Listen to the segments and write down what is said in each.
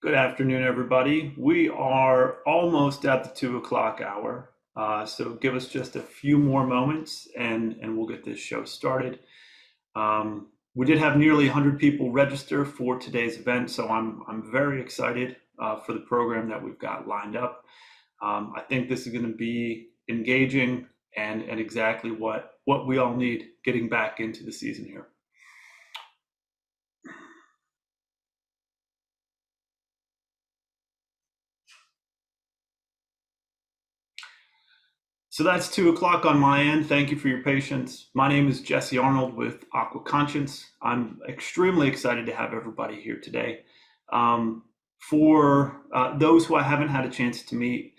Good afternoon, everybody. We are almost at the 2 o'clock hour, so give us just a few more moments and we'll get this show started. We did have nearly 100 people register for today's event, so I'm very excited for the program that we've got lined up. I think this is going to be engaging and exactly what we all need getting back into the season here. So that's 2 o'clock on my end. Thank you for your patience. My name is Jesse Arnold with Aqua Conscience. I'm extremely excited to have everybody here today. For those who I haven't had a chance to meet,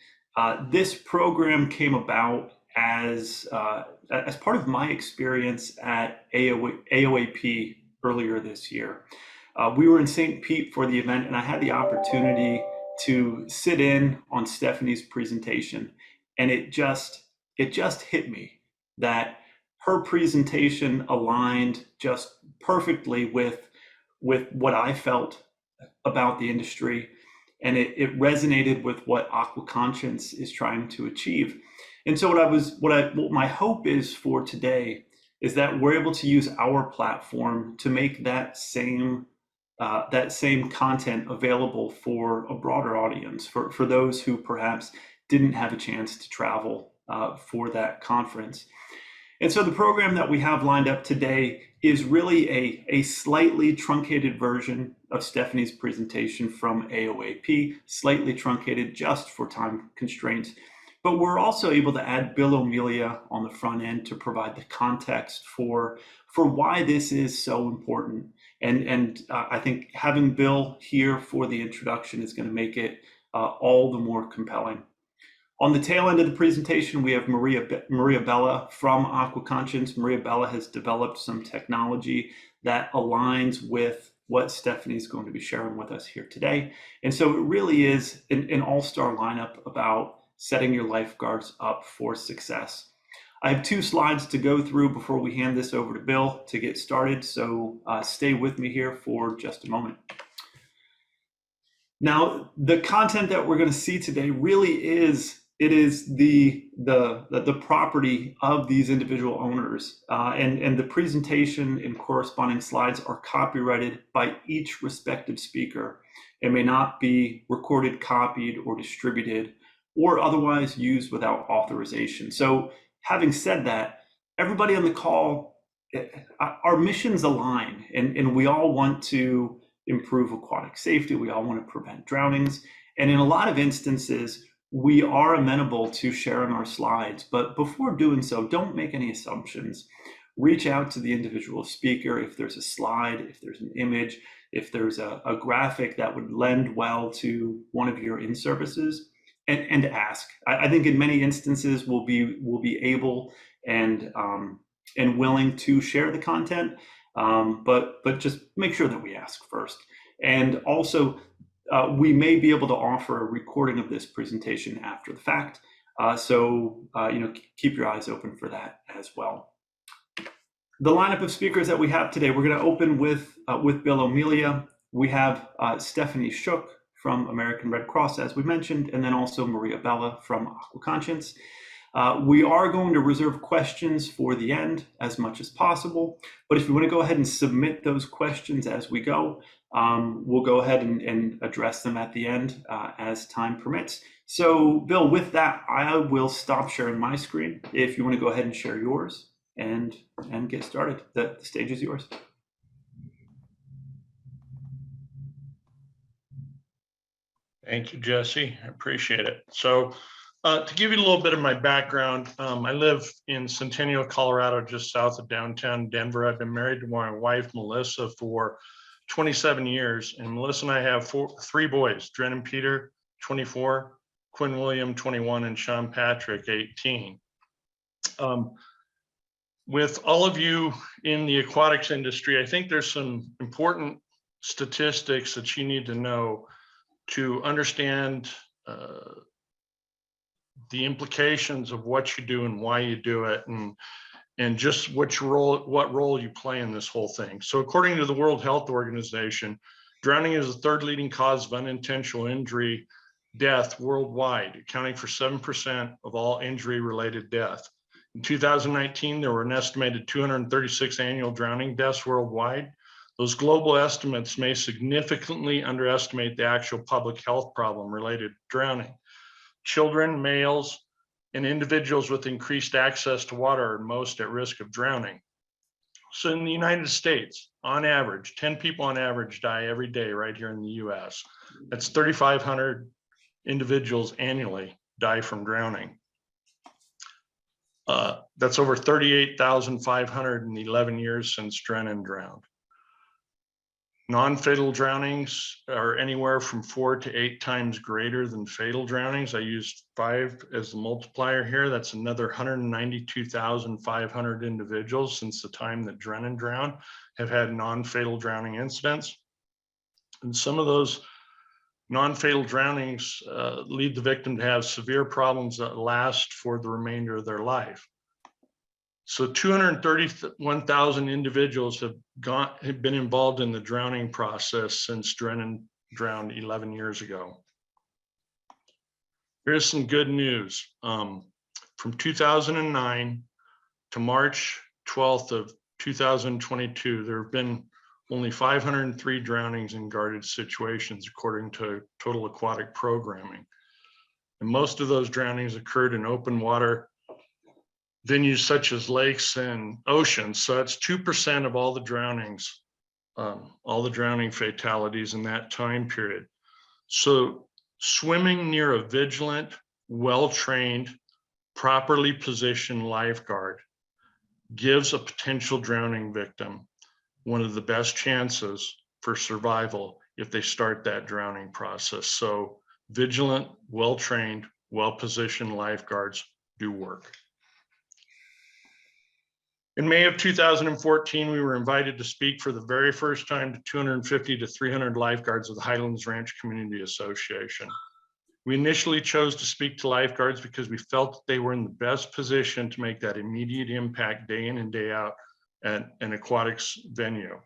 this program came about as part of my experience at AOAP earlier this year. We were in St. Pete for the event, and I had the opportunity to sit in on Stephanie's presentation, and it just hit me that her presentation aligned just perfectly with what I felt about the industry, and it resonated with what Aqua Conscience is trying to achieve. And so what my hope is for today is that we're able to use our platform to make that same content available for a broader audience, for those who perhaps didn't have a chance to travel for that conference. And so the program that we have lined up today is really a slightly truncated version of Stephanie's presentation from AOAP, slightly truncated just for time constraints. But we're also able to add Bill O'Melia on the front end to provide the context for why this is so important. And I think having Bill here for the introduction is going to make it all the more compelling. On the tail end of the presentation, we have Maria Bella from Aqua Conscience. Maria Bella has developed some technology that aligns with what Stephanie's going to be sharing with us here today. And so it really is an all-star lineup about setting your lifeguards up for success. I have 2 slides to go through before we hand this over to Bill to get started, so stay with me here for just a moment. Now, the content that we're going to see today really is the property of these individual owners, and the presentation and corresponding slides are copyrighted by each respective speaker and may not be recorded, copied, or distributed, or otherwise used without authorization. So having said that, everybody on the call, our missions align, and we all want to improve aquatic safety. We all want to prevent drownings. And in a lot of instances, we are amenable to sharing our slides. But before doing so, don't make any assumptions. Reach out to the individual speaker if there's a slide, if there's an image, if there's a graphic that would lend well to one of your in-services, and ask. I think in many instances we'll be able and willing to share the content, but just make sure that we ask first. And also, we may be able to offer a recording of this presentation after the fact, so keep your eyes open for that as well. The lineup of speakers that we have today, we're going to open with Bill O'Melia. We have Stephanie Shook from American Red Cross, as we mentioned, and then also Maria Bella from Aqua Conscience. We are going to reserve questions for the end as much as possible, but if you want to go ahead and submit those questions as we go, we'll go ahead and address them at the end as time permits. So Bill, with that, I will stop sharing my screen. If you want to go ahead and share yours and get started, the stage is yours. Thank you, Jesse. I appreciate it. So to give you a little bit of my background, I live in Centennial, Colorado, just south of downtown Denver. I've been married to my wife, Melissa, for 27 years. And Melissa and I have 3 boys, Drennan Peter, 24, Quinn William, 21, and Sean Patrick, 18. With all of you in the aquatics industry, I think there's some important statistics that you need to know to understand the implications of what you do and why you do it, and just what role you play in this whole thing. So according to the World Health Organization, Drowning is the third leading cause of unintentional injury death worldwide, accounting for 7% of all injury-related death. In 2019, there were an estimated 236 annual drowning deaths worldwide. Those global estimates may significantly underestimate the actual public health problem related to drowning. Children, males, and individuals with increased access to water are most at risk of drowning. So in the United States, on average, 10 people on average die every day right here in the US. That's 3,500 individuals annually die from drowning. That's over 38,500 in 11 years since Drennan drowned. Non-fatal drownings are anywhere from 4 to 8 times greater than fatal drownings. I used 5 as the multiplier here. That's another 192,500 individuals since the time that Drennan drowned have had non-fatal drowning incidents. And some of those non-fatal drownings lead the victim to have severe problems that last for the remainder of their life. So 231,000 individuals have been involved in the drowning process since Drennan drowned 11 years ago. Here's some good news. From 2009 to March 12th of 2022, there have been only 503 drownings in guarded situations, according to Total Aquatic Programming. And most of those drownings occurred in open water venues such as lakes and oceans. So that's 2% of all the drownings, all the drowning fatalities in that time period. So swimming near a vigilant, well-trained, properly positioned lifeguard gives a potential drowning victim one of the best chances for survival if they start that drowning process. So vigilant, well-trained, well-positioned lifeguards do work. In May of 2014, we were invited to speak for the very first time to 250 to 300 lifeguards of the Highlands Ranch Community Association. We initially chose to speak to lifeguards because we felt that they were in the best position to make that immediate impact day in and day out at an aquatics venue.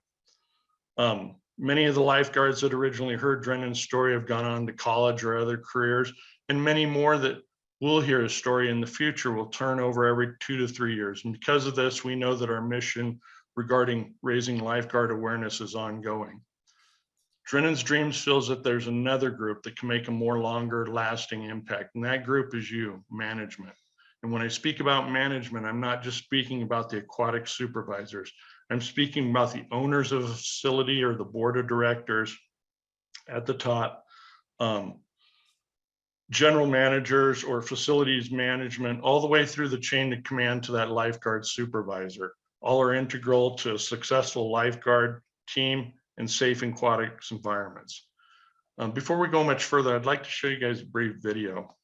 Many of the lifeguards that originally heard Drennan's story have gone on to college or other careers, and many more that we'll hear a story in the future will turn over every 2 to 3 years. And because of this, we know that our mission regarding raising lifeguard awareness is ongoing. Drennan's Dreams feels that there's another group that can make a more longer lasting impact. And that group is you, management. And when I speak about management, I'm not just speaking about the aquatic supervisors. I'm speaking about the owners of a facility or the board of directors at the top, general managers or facilities management, all the way through the chain of command to that lifeguard supervisor. All are integral to a successful lifeguard team and safe aquatics environments. Before we go much further, I'd like to show you guys a brief video.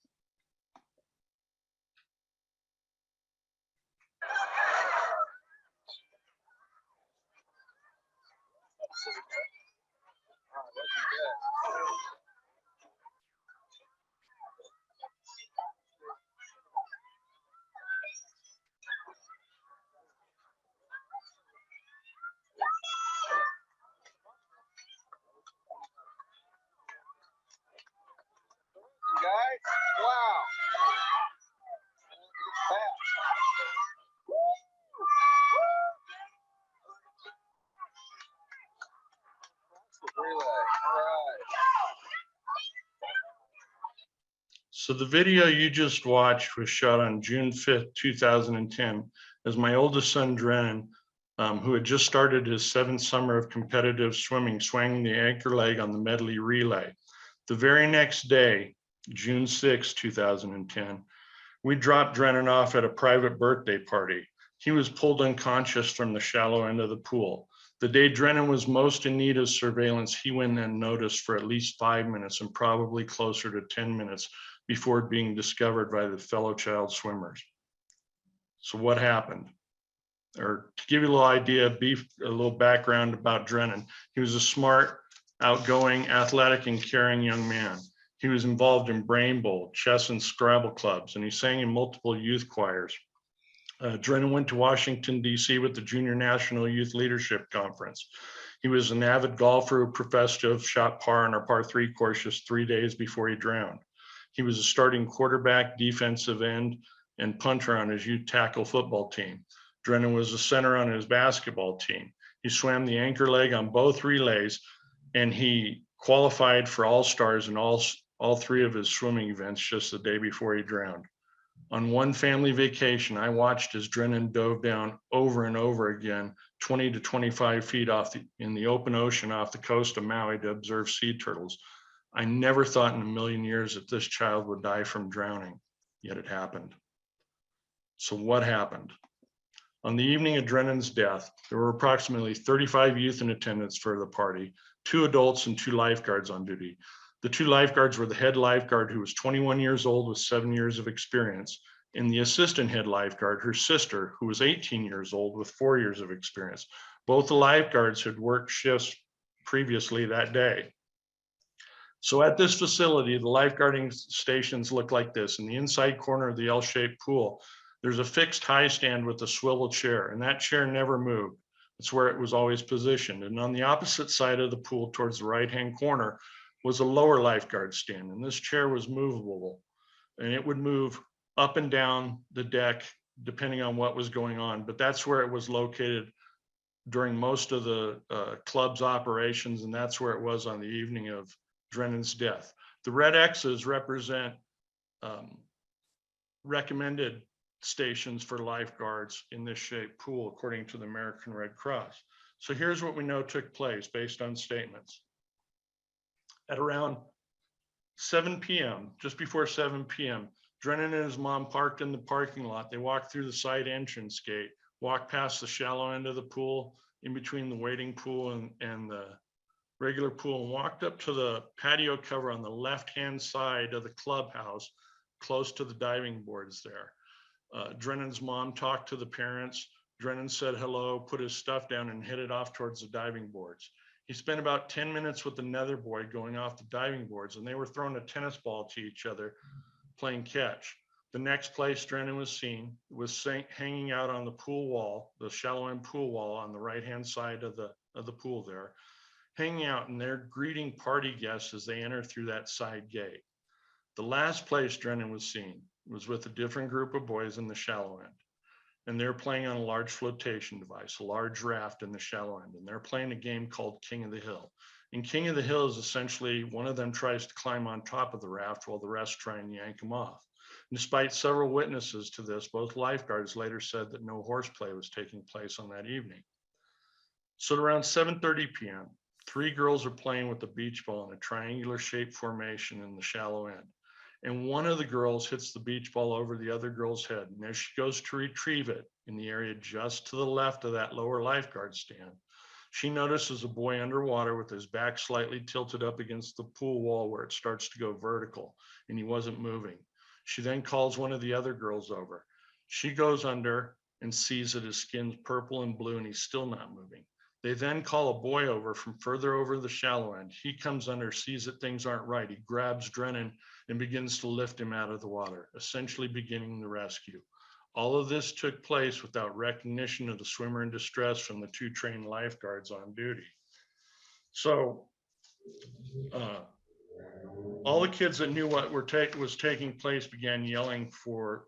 Guys, wow. Relay. All right. So the video you just watched was shot on June 5th, 2010, as my oldest son, Drennan, who had just started his 7th summer of competitive swimming, swung the anchor leg on the medley relay. The very next day, June 6, 2010, we dropped Drennan off at a private birthday party. He was pulled unconscious from the shallow end of the pool. The day Drennan was most in need of surveillance, he went unnoticed for at least 5 minutes and probably closer to 10 minutes before being discovered by the fellow child swimmers. So what happened? Or to give you a little idea, a little background about Drennan. He was a smart, outgoing, athletic, and caring young man. He was involved in Brain Bowl, chess, and Scrabble clubs, and he sang in multiple youth choirs. Drennan went to Washington, D.C. with the Junior National Youth Leadership Conference. He was an avid golfer who professed to have shot par on our par 3 course just 3 days before he drowned. He was a starting quarterback, defensive end, and punter on his youth tackle football team. Drennan was a center on his basketball team. He swam the anchor leg on both relays, and he qualified for all-stars in all 3 of his swimming events just the day before he drowned. On one family vacation, I watched as Drennan dove down over and over again, 20 to 25 feet in the open ocean off the coast of Maui to observe sea turtles. I never thought in a million years that this child would die from drowning, yet it happened. So what happened? On the evening of Drennan's death, there were approximately 35 youth in attendance for the party, 2 adults and 2 lifeguards on duty. The 2 lifeguards were the head lifeguard, who was 21 years old with 7 years of experience, and the assistant head lifeguard, her sister, who was 18 years old with 4 years of experience. Both the lifeguards had worked shifts previously that day. So at this facility, the lifeguarding stations look like this. In the inside corner of the L-shaped pool, there's a fixed high stand with a swivel chair, and that chair never moved. It's where it was always positioned. And on the opposite side of the pool, towards the right-hand corner, was a lower lifeguard stand, and this chair was movable, and it would move up and down the deck depending on what was going on. But that's where it was located during most of the club's operations, and that's where it was on the evening of Drennan's death. The red X's represent recommended stations for lifeguards in this shaped pool, according to the American Red Cross. So here's what we know took place based on statements. At around 7 p.m., just before 7 p.m., Drennan and his mom parked in the parking lot. They walked through the side entrance gate, walked past the shallow end of the pool, in between the wading pool and the regular pool, and walked up to the patio cover on the left-hand side of the clubhouse, close to the diving boards there. Drennan's mom talked to the parents. Drennan said hello, put his stuff down, and headed off towards the diving boards. He spent about 10 minutes with another boy going off the diving boards, and they were throwing a tennis ball to each other, playing catch. The next place Drennan was seen was hanging out on the pool wall, the shallow end pool wall on the right-hand side of the pool there, hanging out, and they're greeting party guests as they enter through that side gate. The last place Drennan was seen was with a different group of boys in the shallow end. And they're playing on a large flotation device, a large raft in the shallow end. And they're playing a game called King of the Hill. And King of the Hill is essentially one of them tries to climb on top of the raft while the rest try and yank him off. And despite several witnesses to this, both lifeguards later said that no horseplay was taking place on that evening. So at around 7:30 p.m., 3 girls are playing with a beach ball in a triangular shaped formation in the shallow end. And one of the girls hits the beach ball over the other girl's head. And as she goes to retrieve it in the area just to the left of that lower lifeguard stand, she notices a boy underwater with his back slightly tilted up against the pool wall where it starts to go vertical, and he wasn't moving. She then calls one of the other girls over. She goes under and sees that his skin's purple and blue, and he's still not moving. They then call a boy over from further over the shallow end. He comes under, sees that things aren't right. He grabs Drennan and begins to lift him out of the water, essentially beginning the rescue. All of this took place without recognition of the swimmer in distress from the 2 trained lifeguards on duty. So all the kids that knew what was taking place began yelling for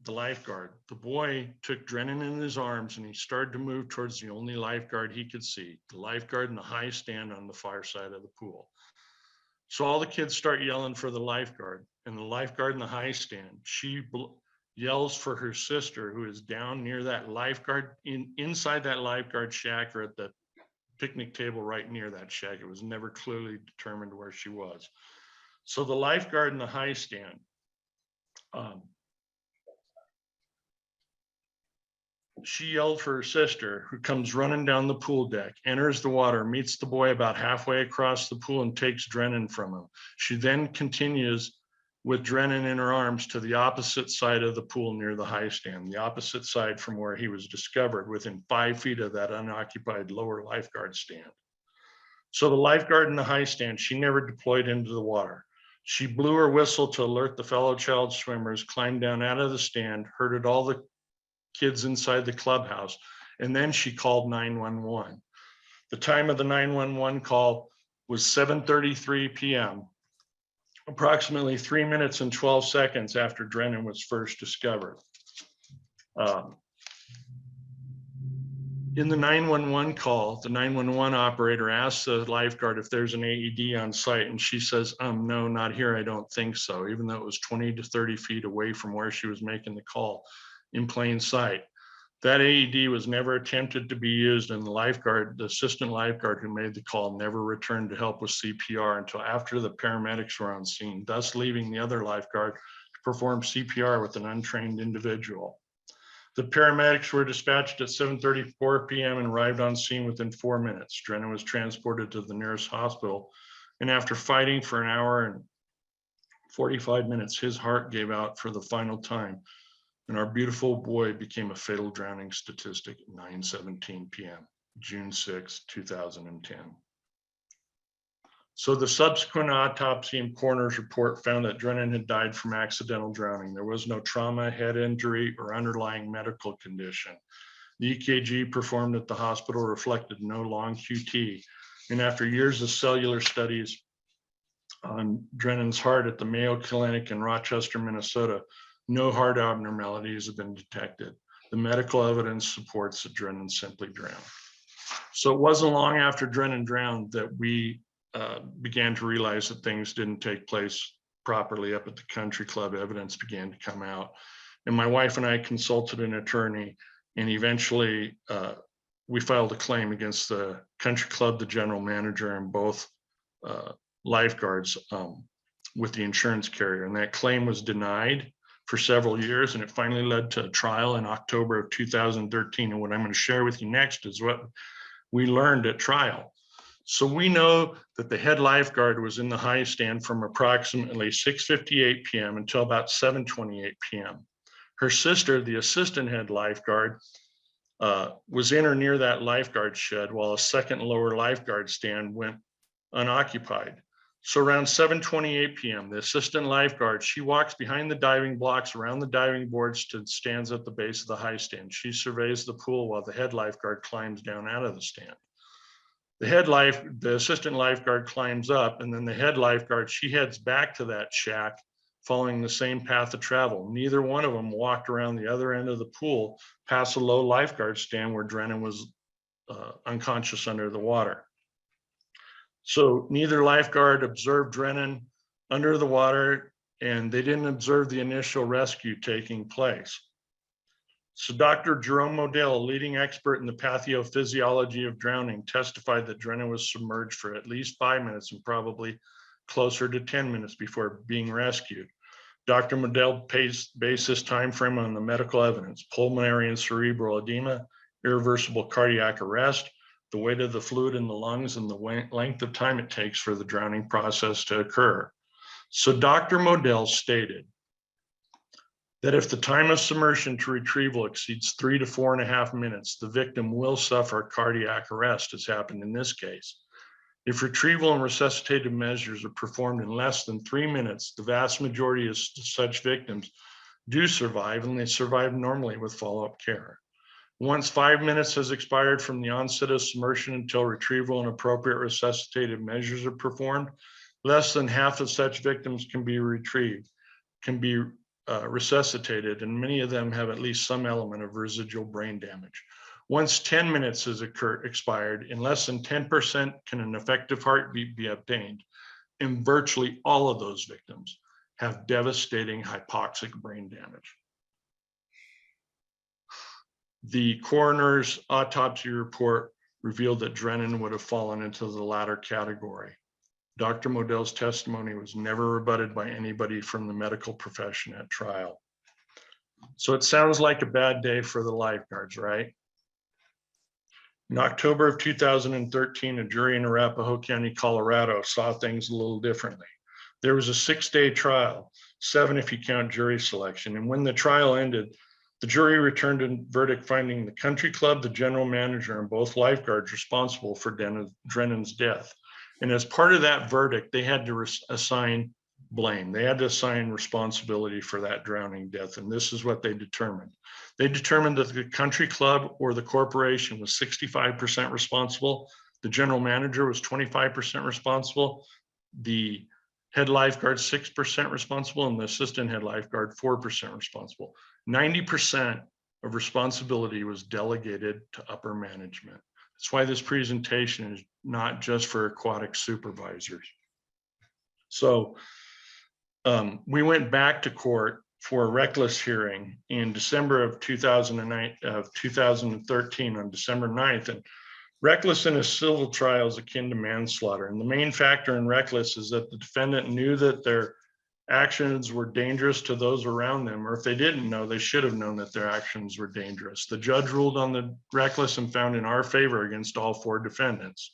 the lifeguard. The boy took Drennan in his arms and he started to move towards the only lifeguard he could see, the lifeguard in the high stand on the far side of the pool. So all the kids start yelling for the lifeguard, and the lifeguard in the high stand, she yells for her sister, who is down near that lifeguard, inside that lifeguard shack, or at the picnic table right near that shack. It was never clearly determined where she was. So the lifeguard in the high stand, she yelled for her sister, who comes running down the pool deck, enters the water, meets the boy about halfway across the pool, and takes Drennan from him. She then continues with Drennan in her arms to the opposite side of the pool near the high stand, the opposite side from where he was discovered, within 5 feet of that unoccupied lower lifeguard stand. So the lifeguard in the high stand, she never deployed into the water. She blew her whistle to alert the fellow child swimmers, climbed down out of the stand, herded all the kids inside the clubhouse, and then she called 911. The time of the 911 call was 7:33 p.m., approximately 3 minutes and 12 seconds after Drennan was first discovered. In the 911 call, the 911 operator asks the lifeguard if there's an AED on site, and she says, no, not here, I don't think so, even though it was 20 to 30 feet away from where she was making the call in plain sight. That AED was never attempted to be used, and the assistant lifeguard who made the call never returned to help with CPR until after the paramedics were on scene, thus leaving the other lifeguard to perform CPR with an untrained individual. The paramedics were dispatched at 7:34 p.m. and arrived on scene within 4 minutes. Drennan was transported to the nearest hospital, and after fighting for an hour and 45 minutes, his heart gave out for the final time, and our beautiful boy became a fatal drowning statistic at 9:17 p.m., June 6, 2010. So the subsequent autopsy and coroner's report found that Drennan had died from accidental drowning. There was no trauma, head injury, or underlying medical condition. The EKG performed at the hospital reflected no long QT. And after years of cellular studies on Drennan's heart at the Mayo Clinic in Rochester, Minnesota, no heart abnormalities have been detected. The medical evidence supports that Drennan simply drowned. So it wasn't long after Drennan drowned that we began to realize that things didn't take place properly up at the country club. Evidence began to come out. And my wife and I consulted an attorney, and eventually we filed a claim against the country club, the general manager, and both lifeguards with the insurance carrier. And that claim was denied for several years, and it finally led to a trial in October of 2013. And what I'm going to share with you next is what we learned at trial. So we know that the head lifeguard was in the high stand from approximately 6:58 p.m. until about 7:28 p.m. Her sister, the assistant head lifeguard, was in or near that lifeguard shed while a second lower lifeguard stand went unoccupied. So around 7:28 p.m., the assistant lifeguard, she walks behind the diving blocks around the diving boards to stands at the base of the high stand. She surveys the pool while the head lifeguard climbs down out of the stand. The assistant lifeguard climbs up, and then the head lifeguard, she heads back to that shack following the same path of travel. Neither one of them walked around the other end of the pool past the low lifeguard stand where Drennan was unconscious under the water. So neither lifeguard observed Drennan under the water, and they didn't observe the initial rescue taking place. So Dr. Jerome Modell, a leading expert in the pathophysiology of drowning, testified that Drennan was submerged for at least 5 minutes and probably closer to 10 minutes before being rescued. Dr. Modell based this time frame on the medical evidence: pulmonary and cerebral edema, irreversible cardiac arrest, the weight of the fluid in the lungs, and the length of time it takes for the drowning process to occur. So Dr. Modell stated that if the time of submersion to retrieval exceeds 3 to 4.5 minutes, the victim will suffer cardiac arrest, as happened in this case. If retrieval and resuscitative measures are performed in less than 3 minutes, the vast majority of such victims do survive, and they survive normally with follow-up care. Once 5 minutes has expired from the onset of submersion until retrieval and appropriate resuscitative measures are performed, less than half of such victims can be retrieved, can be resuscitated, and many of them have at least some element of residual brain damage. Once 10 minutes has expired, in less than 10% can an effective heartbeat be obtained, and virtually all of those victims have devastating hypoxic brain damage. The coroner's autopsy report revealed that Drennan would have fallen into the latter category. Dr. Modell's testimony was never rebutted by anybody from the medical profession at trial. So it sounds like a bad day for the lifeguards, right? In October of 2013, a jury in Arapahoe County, Colorado saw things a little differently. There was a 6-day trial, 7 if you count jury selection. And when the trial ended, the jury returned a verdict finding the country club, the general manager, and both lifeguards responsible for Drennan's death. And as part of that verdict, they had to assign blame. They had to assign responsibility for that drowning death. And this is what they determined. They determined that the country club or the corporation was 65% responsible, The general manager was 25% responsible. The head lifeguard 6% responsible, and the assistant head lifeguard 4% responsible. 90% of responsibility was delegated to upper management. That's why this presentation is not just for aquatic supervisors. So we went back to court for a reckless hearing in December of 2013 on December 9th. And reckless in a civil trial is akin to manslaughter. And the main factor in reckless is that the defendant knew that their actions were dangerous to those around them, or if they didn't know, they should have known that their actions were dangerous. The judge ruled on the reckless and found in our favor against all 4 defendants.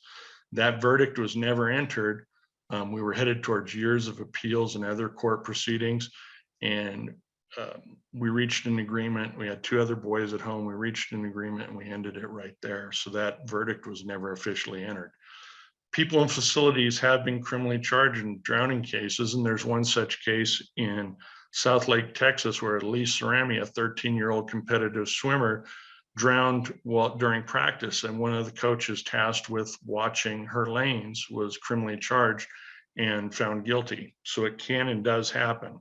That verdict was never entered. We were headed towards years of appeals and other court proceedings, and we reached an agreement. We had 2 other boys at home. We reached an agreement and we ended it right there. So that verdict was never officially entered. People in facilities have been criminally charged in drowning cases, and there's one such case in South Lake, Texas, where Elise Cerami, a 13-year-old competitive swimmer, drowned during practice, and one of the coaches tasked with watching her lanes was criminally charged and found guilty. So it can and does happen.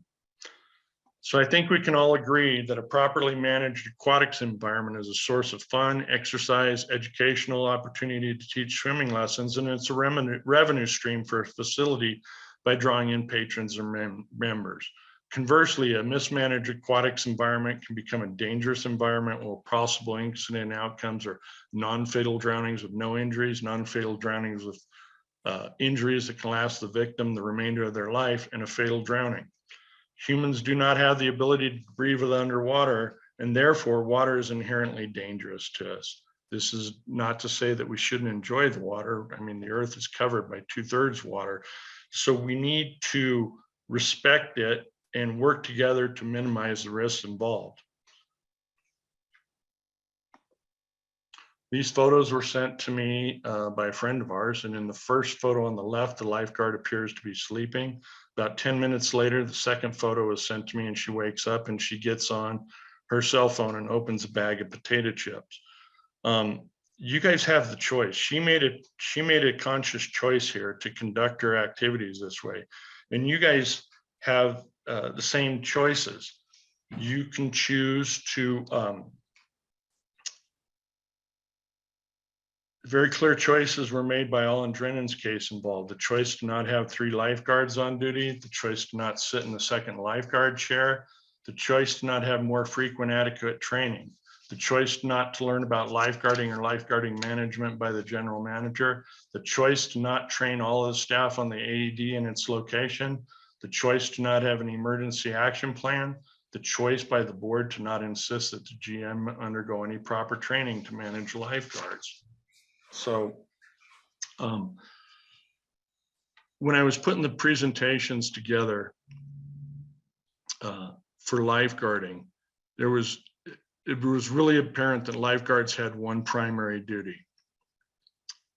So I think we can all agree that a properly managed aquatics environment is a source of fun, exercise, educational opportunity to teach swimming lessons, and it's a revenue stream for a facility by drawing in patrons or members. Conversely, a mismanaged aquatics environment can become a dangerous environment where possible incident outcomes are non-fatal drownings with no injuries, non-fatal drownings with injuries that can last the victim the remainder of their life, and a fatal drowning. Humans do not have the ability to breathe underwater, and therefore water is inherently dangerous to us. This is not to say that we shouldn't enjoy the water. I mean, the earth is covered by 2/3 water. So we need to respect it and work together to minimize the risks involved. These photos were sent to me by a friend of ours. And in the first photo on the left, the lifeguard appears to be sleeping. About 10 minutes later, the second photo was sent to me and she wakes up and she gets on her cell phone and opens a bag of potato chips. You guys have the choice. She made a conscious choice here to conduct her activities this way. And you guys have the same choices. You can choose to, very clear choices were made by Alan Drennan's case involved. The choice to not have 3 lifeguards on duty, the choice to not sit in the second lifeguard chair, the choice to not have more frequent adequate training, the choice not to learn about lifeguarding or lifeguarding management by the general manager, the choice to not train all of the staff on the AED and its location, the choice to not have an emergency action plan, the choice by the board to not insist that the GM undergo any proper training to manage lifeguards. So when I was putting the presentations together for lifeguarding, it was really apparent that lifeguards had one primary duty,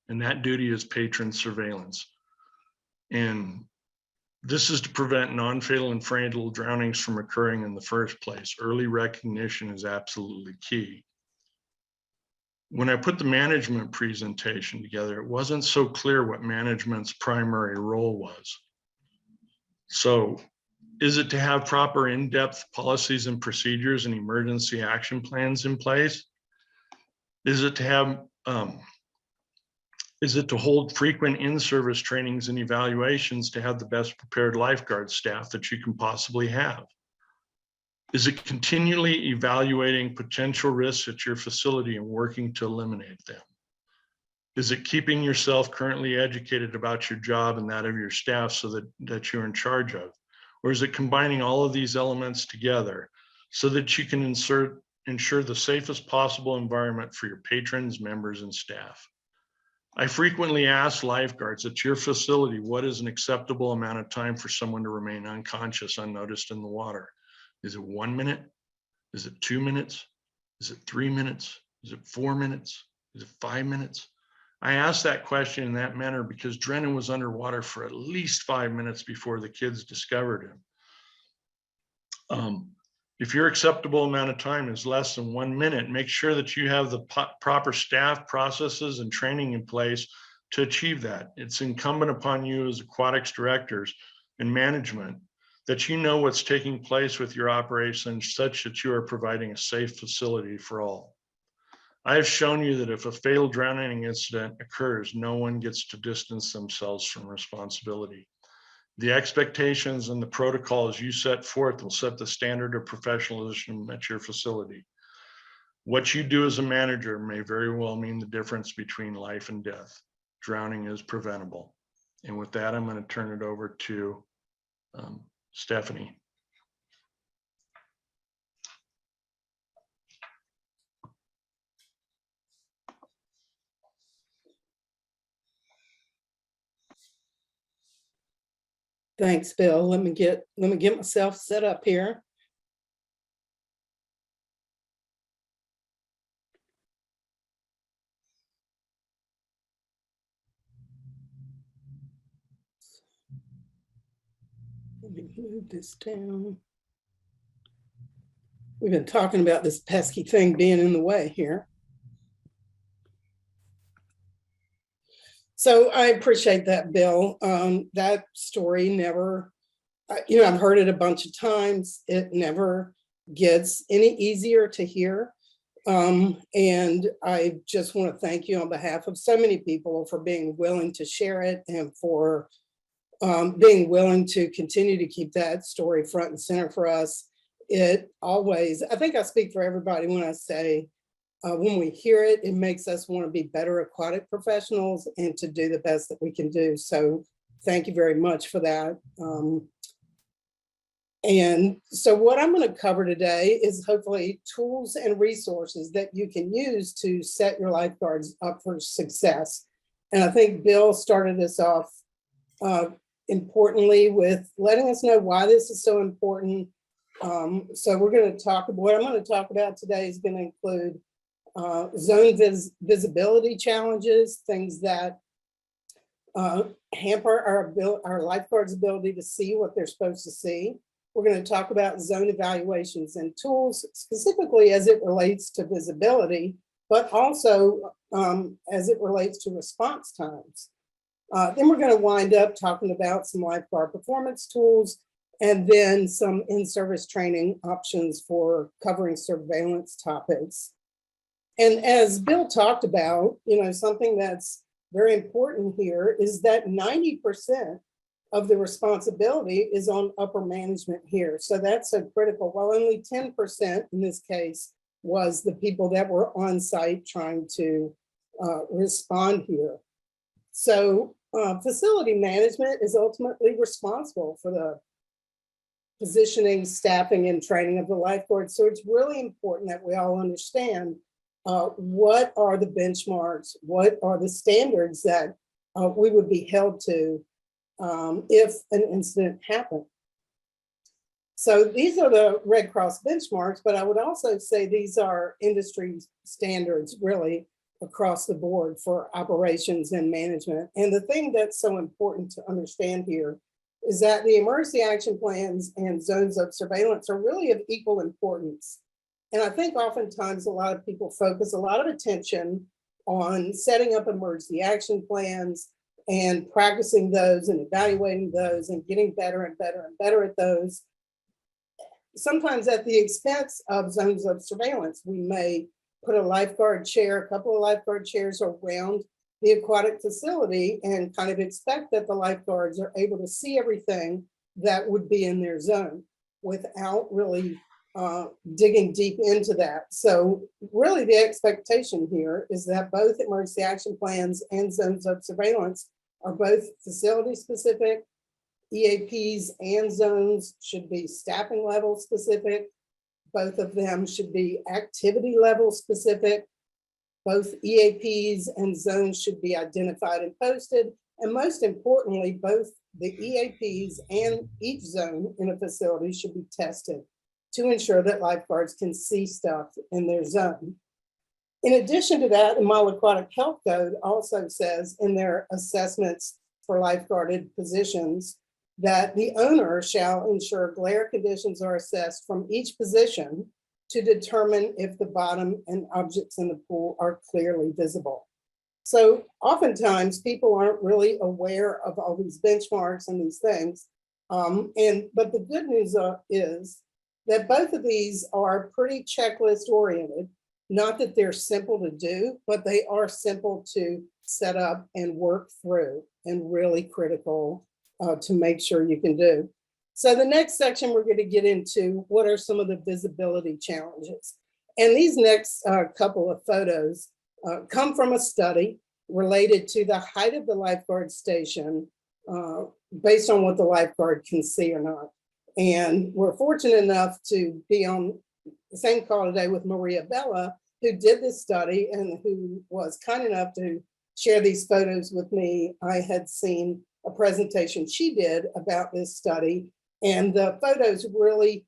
and that duty is patron surveillance. And this is to prevent non-fatal and fatal drownings from occurring in the first place. Early recognition is absolutely key. When I put the management presentation together, it wasn't so clear what management's primary role was. So is it to have proper in-depth policies and procedures and emergency action plans in place? Is it to have, is it to hold frequent in-service trainings and evaluations to have the best prepared lifeguard staff that you can possibly have? Is it continually evaluating potential risks at your facility and working to eliminate them? Is it keeping yourself currently educated about your job and that of your staff so that you're in charge of? Or is it combining all of these elements together so that you can ensure the safest possible environment for your patrons, members, and staff? I frequently ask lifeguards at your facility, what is an acceptable amount of time for someone to remain unconscious, unnoticed in the water? Is it 1 minute? Is it 2 minutes? Is it 3 minutes? Is it 4 minutes? Is it 5 minutes? I asked that question in that manner because Drennan was underwater for at least 5 minutes before the kids discovered him. If your acceptable amount of time is less than 1 minute, make sure that you have the proper staff, processes, and training in place to achieve that. It's incumbent upon you as aquatics directors and management that you know what's taking place with your operations such that you are providing a safe facility for all. I have shown you that if a fatal drowning incident occurs, no one gets to distance themselves from responsibility. The expectations and the protocols you set forth will set the standard of professionalism at your facility. What you do as a manager may very well mean the difference between life and death. Drowning is preventable. And with that, I'm going to turn it over to Stephanie. Thanks, Bill. Let me get myself set up here. Let me move this down. We've been talking about this pesky thing being in the way here. So I appreciate that, Bill. That story never, I've heard it a bunch of times. It never gets any easier to hear. And I just want to thank you on behalf of so many people for being willing to share it and for being willing to continue to keep that story front and center for us. It always, I think I speak for everybody when I say, when we hear it, it makes us want to be better aquatic professionals and to do the best that we can do. So thank you very much for that. And so what I'm going to cover today is hopefully tools and resources that you can use to set your lifeguards up for success. And I think Bill started this off importantly with letting us know why this is so important. So we're going to talk, what I'm going to talk about today is going to include zone visibility challenges, things that hamper our lifeguards' ability to see what they're supposed to see. We're going to talk about zone evaluations and tools, specifically as it relates to visibility, but also as it relates to response times. Then we're going to wind up talking about some lifeguard performance tools and then some in-service training options for covering surveillance topics. And as Bill talked about, something that's very important here is that 90% of the responsibility is on upper management here. So that's so critical. While only 10% in this case was the people that were on site trying to respond here. So facility management is ultimately responsible for the positioning, staffing, and training of the lifeguards. So it's really important that we all understand what are the benchmarks, what are the standards that we would be held to if an incident happened. So these are the Red Cross benchmarks, but I would also say these are industry standards really across the board for operations and management. And the thing that's so important to understand here is that the emergency action plans and zones of surveillance are really of equal importance. And I think oftentimes a lot of people focus a lot of attention on setting up emergency action plans and practicing those and evaluating those and getting better and better and better at those. Sometimes at the expense of zones of surveillance. We may put a lifeguard chair, a couple of lifeguard chairs around the aquatic facility and kind of expect that the lifeguards are able to see everything that would be in their zone without really digging deep into that. So really the expectation here is that both emergency action plans and zones of surveillance are both facility specific. EAPs and zones should be staffing level specific. Both of them should be activity level specific. Both EAPs and zones should be identified and posted. And most importantly, both the EAPs and each zone in a facility should be tested to ensure that lifeguards can see stuff in their zone. In addition to that, the Model Aquatic Health Code also says in their assessments for lifeguarded positions that the owner shall ensure glare conditions are assessed from each position to determine if the bottom and objects in the pool are clearly visible. So oftentimes people aren't really aware of all these benchmarks and these things. But the good news is that both of these are pretty checklist oriented. Not that they're simple to do, but they are simple to set up and work through and really critical to make sure you can do. So the next section, we're going to get into what are some of the visibility challenges. And these next couple of photos come from a study related to the height of the lifeguard station based on what the lifeguard can see or not. And we're fortunate enough to be on the same call today with Maria Bella, who did this study and who was kind enough to share these photos with me. I had seen a presentation she did about this study, and the photos really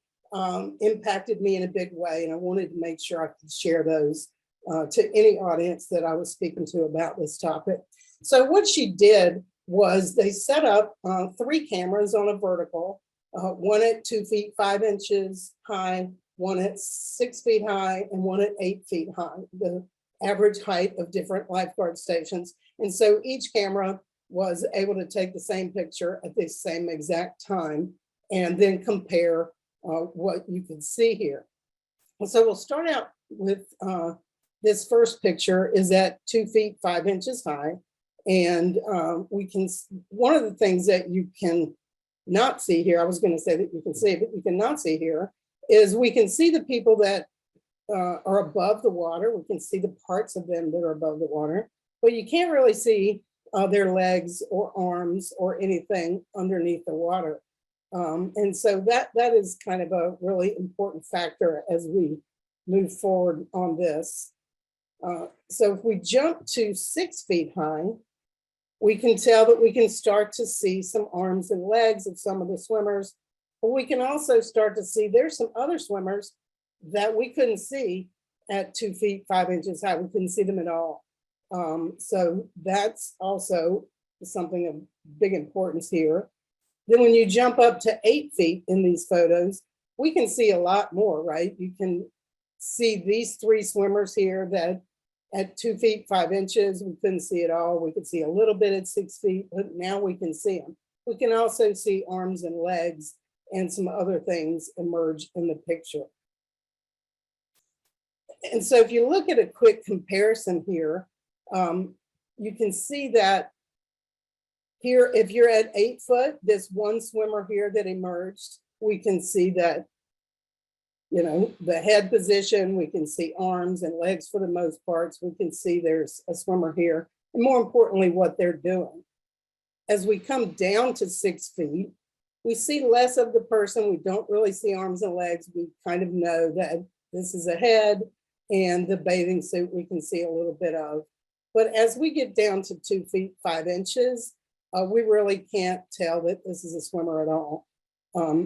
impacted me in a big way. And I wanted to make sure I could share those to any audience that I was speaking to about this topic. So what she did was they set up 3 cameras on a vertical, one at 2 feet 5 inches high, one at 6 feet high, and one at 8 feet high, the average height of different lifeguard stations. And so each camera was able to take the same picture at the same exact time and then compare what you can see here. And so we'll start out with this first picture is at 2 feet 5 inches high. And we can, one of the things that you can not see here, I was going to say that you can see, but you cannot see here, is we can see the people that are above the water. We can see the parts of them that are above the water, but you can't really see their legs or arms or anything underneath the water. And so that is kind of a really important factor as we move forward on this. So if we jump to 6 feet high, we can tell that we can start to see some arms and legs of some of the swimmers, but we can also start to see there's some other swimmers that we couldn't see at 2 feet 5 inches high. We couldn't see them at all. So that's also something of big importance here. Then when you jump up to 8 feet in these photos, we can see a lot more, right? You can see these 3 swimmers here that at 2 feet 5 inches, we couldn't see it all. We could see a little bit at 6 feet, but now we can see them. We can also see arms and legs and some other things emerge in the picture. And so if you look at a quick comparison here, you can see that here, if you're at 8 foot, this one swimmer here that emerged, we can see that, you know, the head position, we can see arms and legs for the most parts. We can see there's a swimmer here, and more importantly, what they're doing. As we come down to 6 feet, we see less of the person. We don't really see arms and legs. We kind of know that this is a head, and the bathing suit we can see a little bit of. But as we get down to 2 feet 5 inches, we really can't tell that this is a swimmer at all.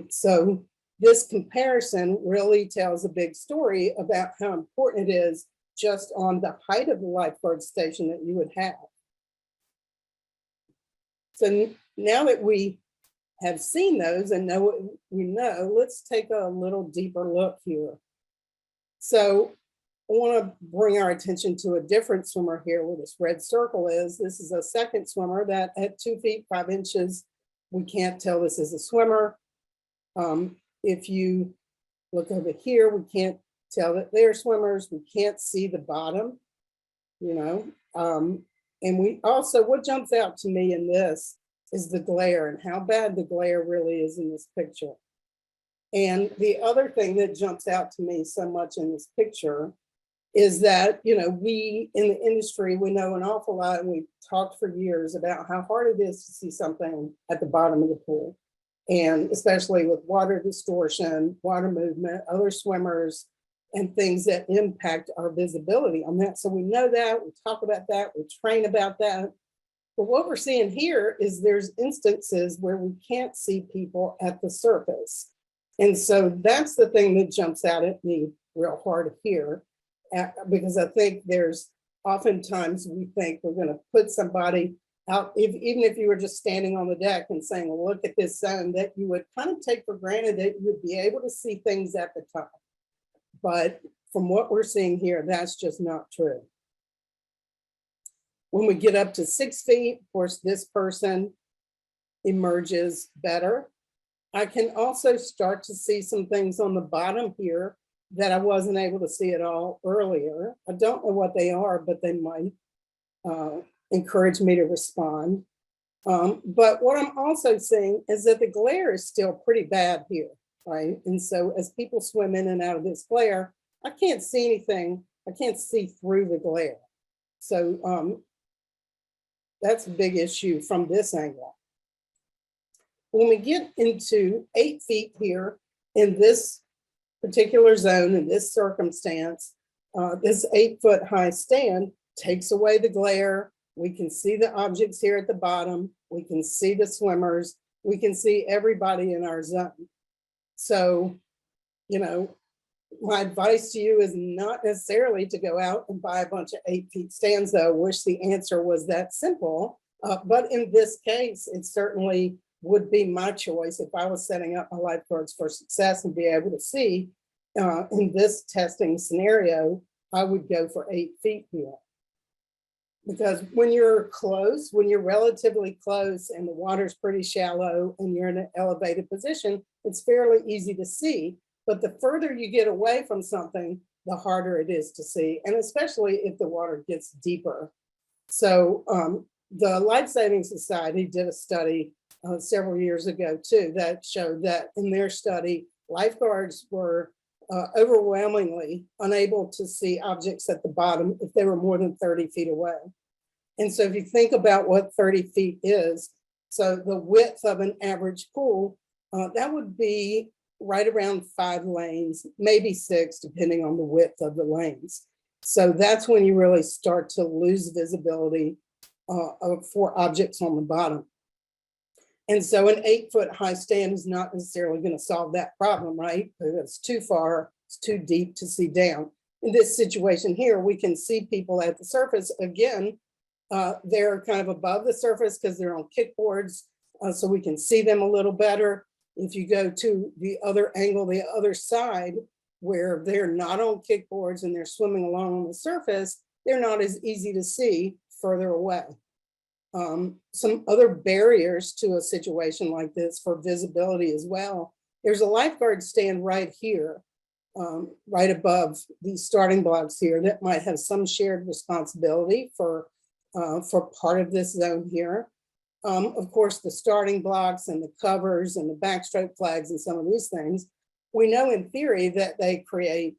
So this comparison really tells a big story about how important it is just on the height of the lifeguard station that you would have. So now that we have seen those and know what we know, let's take a little deeper look here. So I want to bring our attention to a different swimmer here where this red circle is. This is a second swimmer that at 2 feet 5 inches, we can't tell this is a swimmer. If you look over here, we can't tell that they're swimmers. We can't see the bottom, you know. And we also, what jumps out to me in this is the glare and how bad the glare really is in this picture. And the other thing that jumps out to me so much in this picture is that, you know, we in the industry, we know an awful lot, and we've talked for years about how hard it is to see something at the bottom of the pool. And especially with water distortion, water movement, other swimmers, and things that impact our visibility on that. So we know that, we talk about that, we train about that. But what we're seeing here is there's instances where we can't see people at the surface. And so that's the thing that jumps out at me real hard here, because I think there's oftentimes we think we're going to put somebody out, even if you were just standing on the deck and saying, well, look at this zone, that you would kind of take for granted that you would be able to see things at the top. But from what we're seeing here, that's just not true. When we get up to 6 feet, of course, this person emerges better. I can also start to see some things on the bottom here that I wasn't able to see at all earlier. I don't know what they are, but they might encourage me to respond. But what I'm also seeing is that the glare is still pretty bad here, right? And so as people swim in and out of this glare, I can't see anything. I can't see through the glare. So that's a big issue from this angle. When we get into 8 feet here in this particular zone, in this circumstance, this 8-foot high stand takes away the glare. We can see the objects here at the bottom. We can see the swimmers. We can see everybody in our zone. So, you know, my advice to you is not necessarily to go out and buy a bunch of 8-feet stands, though. I wish the answer was that simple. But in this case, it certainly would be my choice if I was setting up my lifeguards for success and be able to see in this testing scenario, I would go for 8 feet here. Because when you're close, when you're relatively close and the water's pretty shallow and you're in an elevated position, it's fairly easy to see. But the further you get away from something, the harder it is to see, and especially if the water gets deeper. So the Life Saving Society did a study several years ago too that showed that in their study, lifeguards were overwhelmingly unable to see objects at the bottom if they were more than 30 feet away. And so if you think about what 30 feet is, so the width of an average pool, that would be right around 5 lanes, maybe 6, depending on the width of the lanes. So that's when you really start to lose visibility for objects on the bottom. And so an 8-foot high stand is not necessarily going to solve that problem, right? Because it's too far, it's too deep to see down. In this situation here, we can see people at the surface. Again, they're kind of above the surface because they're on kickboards, so we can see them a little better. If you go to the other angle, the other side, where they're not on kickboards and they're swimming along on the surface, they're not as easy to see further away. Some other barriers to a situation like this for visibility as well. There's a lifeguard stand right here, right above these starting blocks here that might have some shared responsibility for part of this zone here. Of course, the starting blocks and the covers and the backstroke flags and some of these things, we know in theory that they create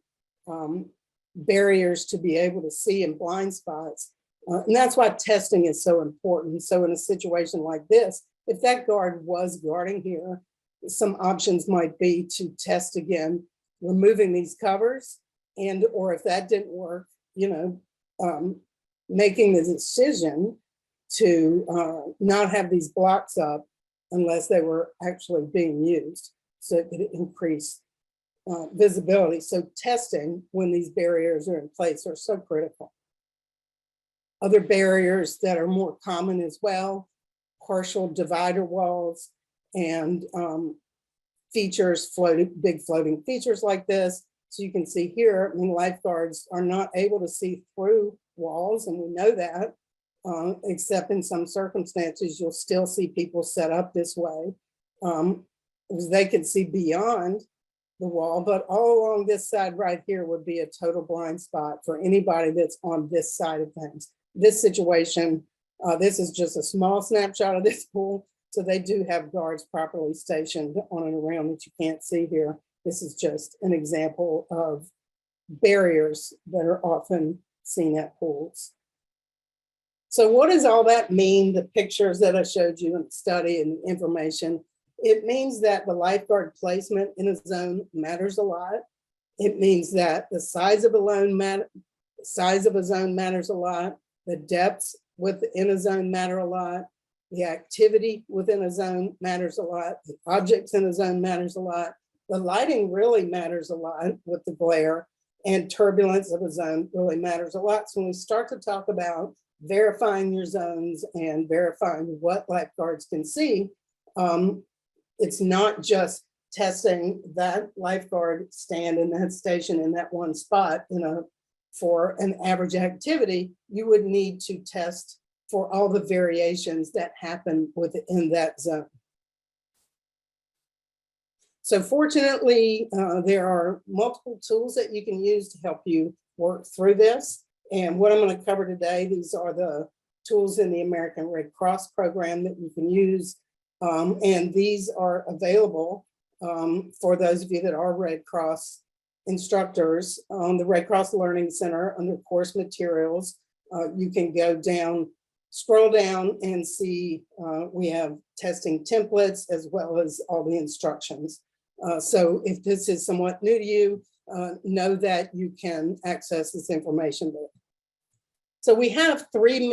barriers to be able to see in blind spots. And that's why testing is so important. So in a situation like this, if that guard was guarding here, some options might be to test again, removing these covers, and or if that didn't work, you know, making the decision to not have these blocks up unless they were actually being used, so it could increase visibility. So testing when these barriers are in place are so critical. Other barriers that are more common as well, partial divider walls and features, big floating features like this. So you can see here, I mean, lifeguards are not able to see through walls, and we know that, except in some circumstances, you'll still see people set up this way. Because they can see beyond the wall, but all along this side right here would be a total blind spot for anybody that's on this side of things. This situation, this is just a small snapshot of this pool. So they do have guards properly stationed on and around that you can't see here. This is just an example of barriers that are often seen at pools. So what does all that mean? The pictures that I showed you in the study and the information, it means that the lifeguard placement in a zone matters a lot. It means that the size of a zone matters a lot. The depths within a zone matter a lot. The activity within a zone matters a lot. The objects in a zone matters a lot. The lighting really matters a lot with the glare, and turbulence of a zone really matters a lot. So when we start to talk about verifying your zones and verifying what lifeguards can see, it's not just testing that lifeguard stand in that station in that one spot, you know, for an average activity. You would need to test for all the variations that happen within that zone. So fortunately, there are multiple tools that you can use to help you work through this. And what I'm going to cover today, these are the tools in the American Red Cross program that you can use. And these are available for those of you that are Red Cross instructors on the Red Cross Learning Center under course materials. You can go down, scroll down and see we have testing templates as well as all the instructions. So if this is somewhat new to you, know that you can access this information there. So we have three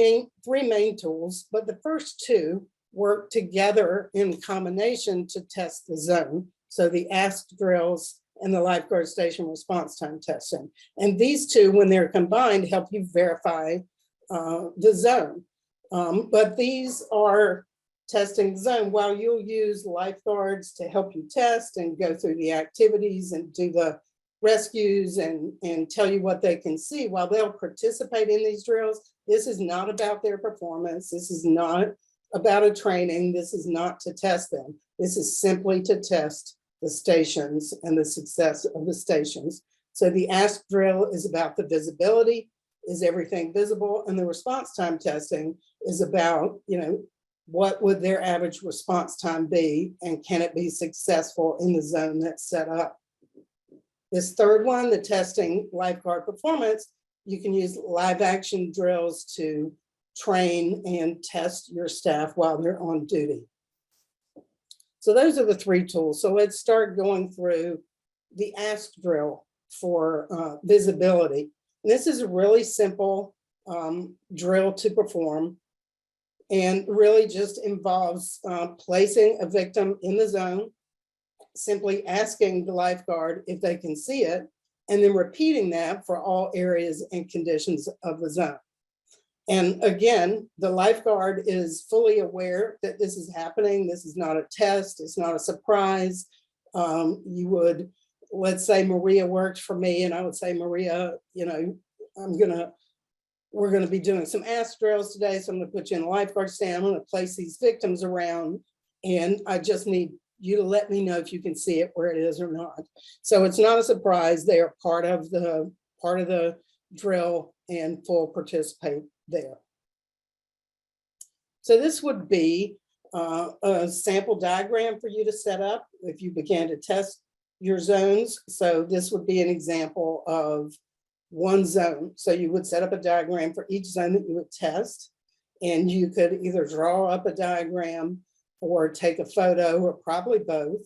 main tools, but the first two work together in combination to test the zone. So the ask drills and the lifeguard station response time testing. And these two, when they're combined, help you verify the zone. But these are testing the zone. While you'll use lifeguards to help you test and go through the activities and do the rescues and tell you what they can see, while they'll participate in these drills, this is not about their performance. This is not about a training. This is not to test them. This is simply to test the stations and the success of the stations. So the ask drill is about the visibility. Is everything visible? And the response time testing is about, what would their average response time be, and can it be successful in the zone that's set up? This third one, the testing lifeguard performance, you can use live action drills to train and test your staff while they're on duty. So those are the three tools. So let's start going through the ask drill for visibility. And this is a really simple drill to perform, and really just involves placing a victim in the zone, simply asking the lifeguard if they can see it, and then repeating that for all areas and conditions of the zone. And again, the lifeguard is fully aware that this is happening. This is not a test. It's not a surprise. You would, let's say Maria worked for me, and I would say, Maria, we're going to be doing some ask drills today. So I'm going to put you in a lifeguard stand. I'm going to place these victims around, and I just need you to let me know if you can see it where it is or not. So it's not a surprise. They are part of the drill and full participate there. So this would be a sample diagram for you to set up if you began to test your zones. So this would be an example of one zone. So you would set up a diagram for each zone that you would test, and you could either draw up a diagram or take a photo, or probably both,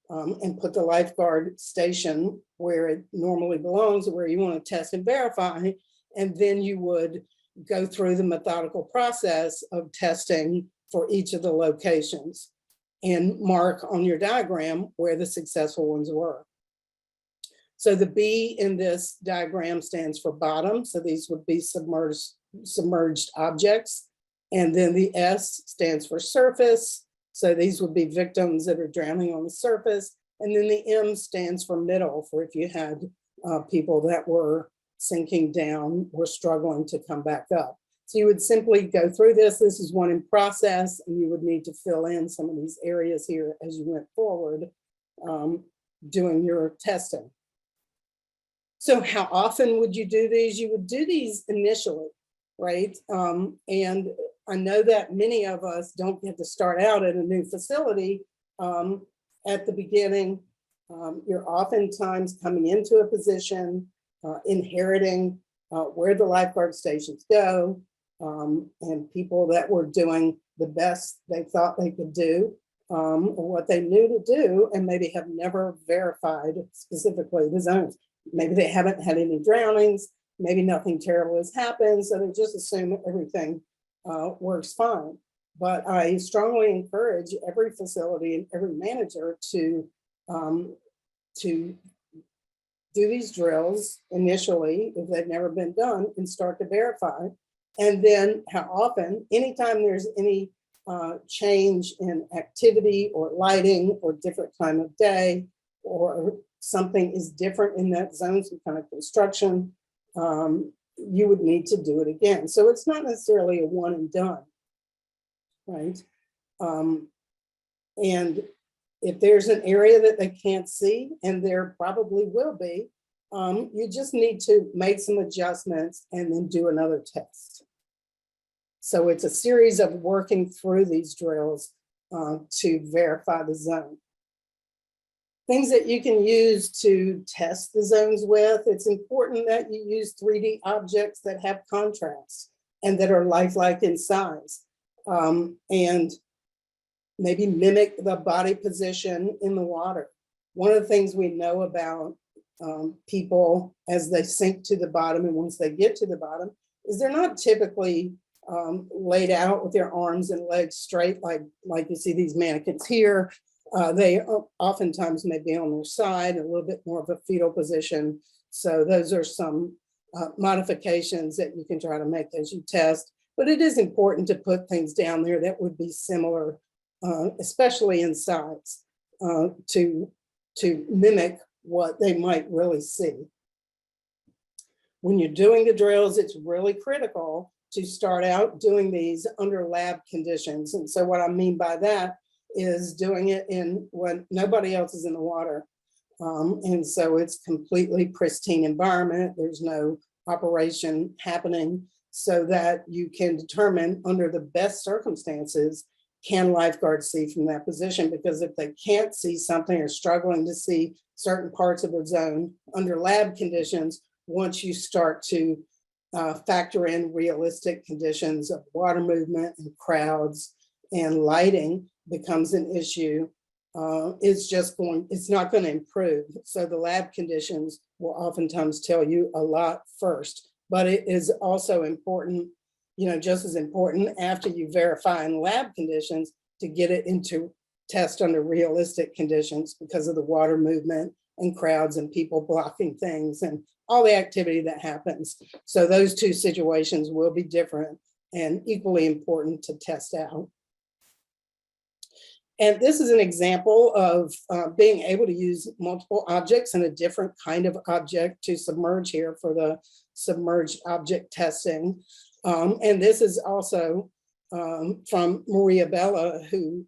and put the lifeguard station where it normally belongs, where you want to test and verify. And then you would go through the methodical process of testing for each of the locations and mark on your diagram where the successful ones were. So the B in this diagram stands for bottom. So these would be submerged objects. And then the S stands for surface. So these would be victims that are drowning on the surface. And then the M stands for middle, for if you had people that were sinking down or struggling to come back up. So you would simply go through this. This is one in process, and you would need to fill in some of these areas here as you went forward doing your testing. So how often would you do these? You would do these initially, right? And I know that many of us don't get to start out at a new facility at the beginning. You're oftentimes coming into a position, inheriting where the lifeguard stations go, and people that were doing the best they thought they could do, or what they knew to do, and maybe have never verified specifically the zones. Maybe they haven't had any drownings, maybe nothing terrible has happened, so they just assume everything works fine. But I strongly encourage every facility and every manager to do these drills initially if they've never been done and start to verify. And then how often, anytime there's any change in activity or lighting or different time of day, or something is different in that zone, some kind of construction, you would need to do it again. So it's not necessarily a one and done, right? And if there's an area that they can't see, and there probably will be, you just need to make some adjustments and then do another test. So it's a series of working through these drills to verify the zone. Things that you can use to test the zones with, it's important that you use 3D objects that have contrast and that are lifelike in size. And maybe mimic the body position in the water. One of the things we know about people as they sink to the bottom and once they get to the bottom is they're not typically laid out with their arms and legs straight like you see these mannequins here. They oftentimes may be on their side, a little bit more of a fetal position. So those are some modifications that you can try to make as you test. But it is important to put things down there that would be similar, especially in size, to mimic what they might really see. When you're doing the drills, it's really critical to start out doing these under lab conditions. And so what I mean by that is doing it in when nobody else is in the water. And so it's completely pristine environment. There's no operation happening, so that you can determine under the best circumstances, can lifeguards see from that position? Because if they can't see something or struggling to see certain parts of a zone under lab conditions, once you start to factor in realistic conditions of water movement and crowds and lighting becomes an issue, it's not going to improve. So the lab conditions will oftentimes tell you a lot first, but it is also important, just as important after you verify in lab conditions to get it into test under realistic conditions because of the water movement and crowds and people blocking things and all the activity that happens. So those two situations will be different and equally important to test out. And this is an example of being able to use multiple objects and a different kind of object to submerge here for the submerged object testing. And this is also from Maria Bella, who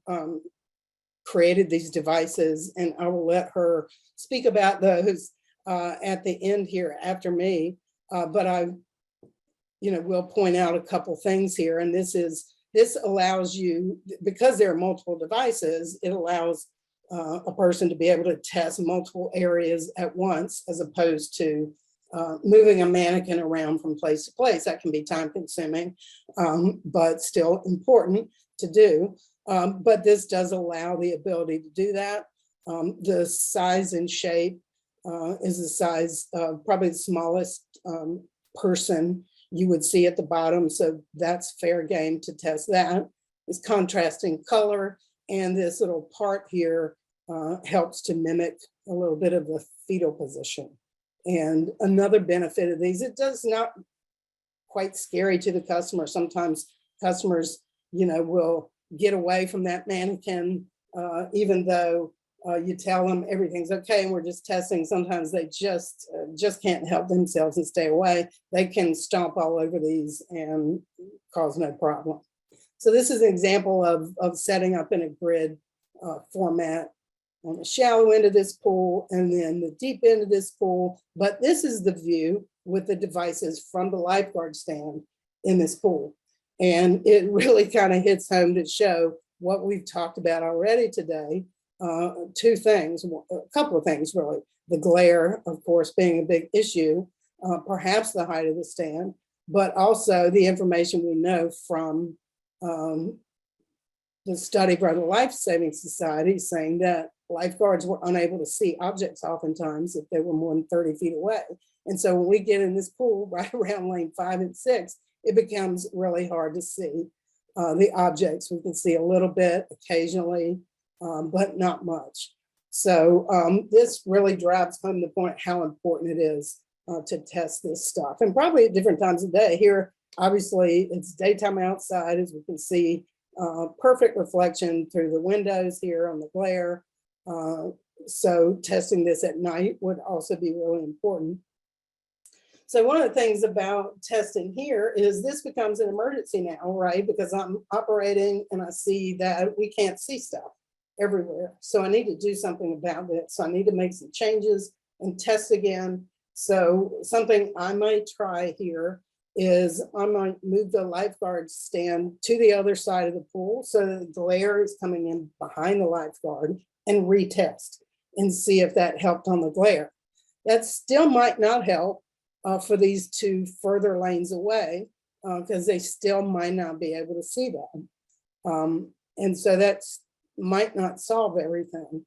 created these devices, and I will let her speak about those at the end here after me. But I will point out a couple things here, and this allows you, because there are multiple devices, it allows a person to be able to test multiple areas at once, as opposed to moving a mannequin around from place to place. That can be time consuming, but still important to do. But this does allow the ability to do that. The size and shape is the size of probably the smallest person you would see at the bottom. So that's fair game to test that. It's contrasting color. And this little part here helps to mimic a little bit of the fetal position. And another benefit of these, it does not quite scary to the customer. Sometimes customers, will get away from that mannequin, even though you tell them everything's okay and we're just testing. Sometimes they just can't help themselves and stay away. They can stomp all over these and cause no problem. So this is an example of setting up in a grid format on the shallow end of this pool and then the deep end of this pool. But this is the view with the devices from the lifeguard stand in this pool. And it really kind of hits home to show what we've talked about already today. Two things, a couple of things really. The glare, of course, being a big issue, perhaps the height of the stand, but also the information we know from the study by the Life Saving Society saying that lifeguards were unable to see objects oftentimes if they were more than 30 feet away. And so when we get in this pool right around lane 5 and 6, it becomes really hard to see the objects. We can see a little bit occasionally, but not much. So this really drives home the point how important it is to test this stuff. And probably at different times of day. Here, obviously, it's daytime outside, as we can see, perfect reflection through the windows here on the glare. So testing this at night would also be really important. So one of the things about testing here is this becomes an emergency now, right? Because I'm operating and I see that we can't see stuff everywhere. So I need to do something about it. So I need to make some changes and test again. So something I might try here is I might move the lifeguard stand to the other side of the pool so that the glare is coming in behind the lifeguard, and retest and see if that helped on the glare. That still might not help for these two further lanes away because they still might not be able to see that. And so that's might not solve everything.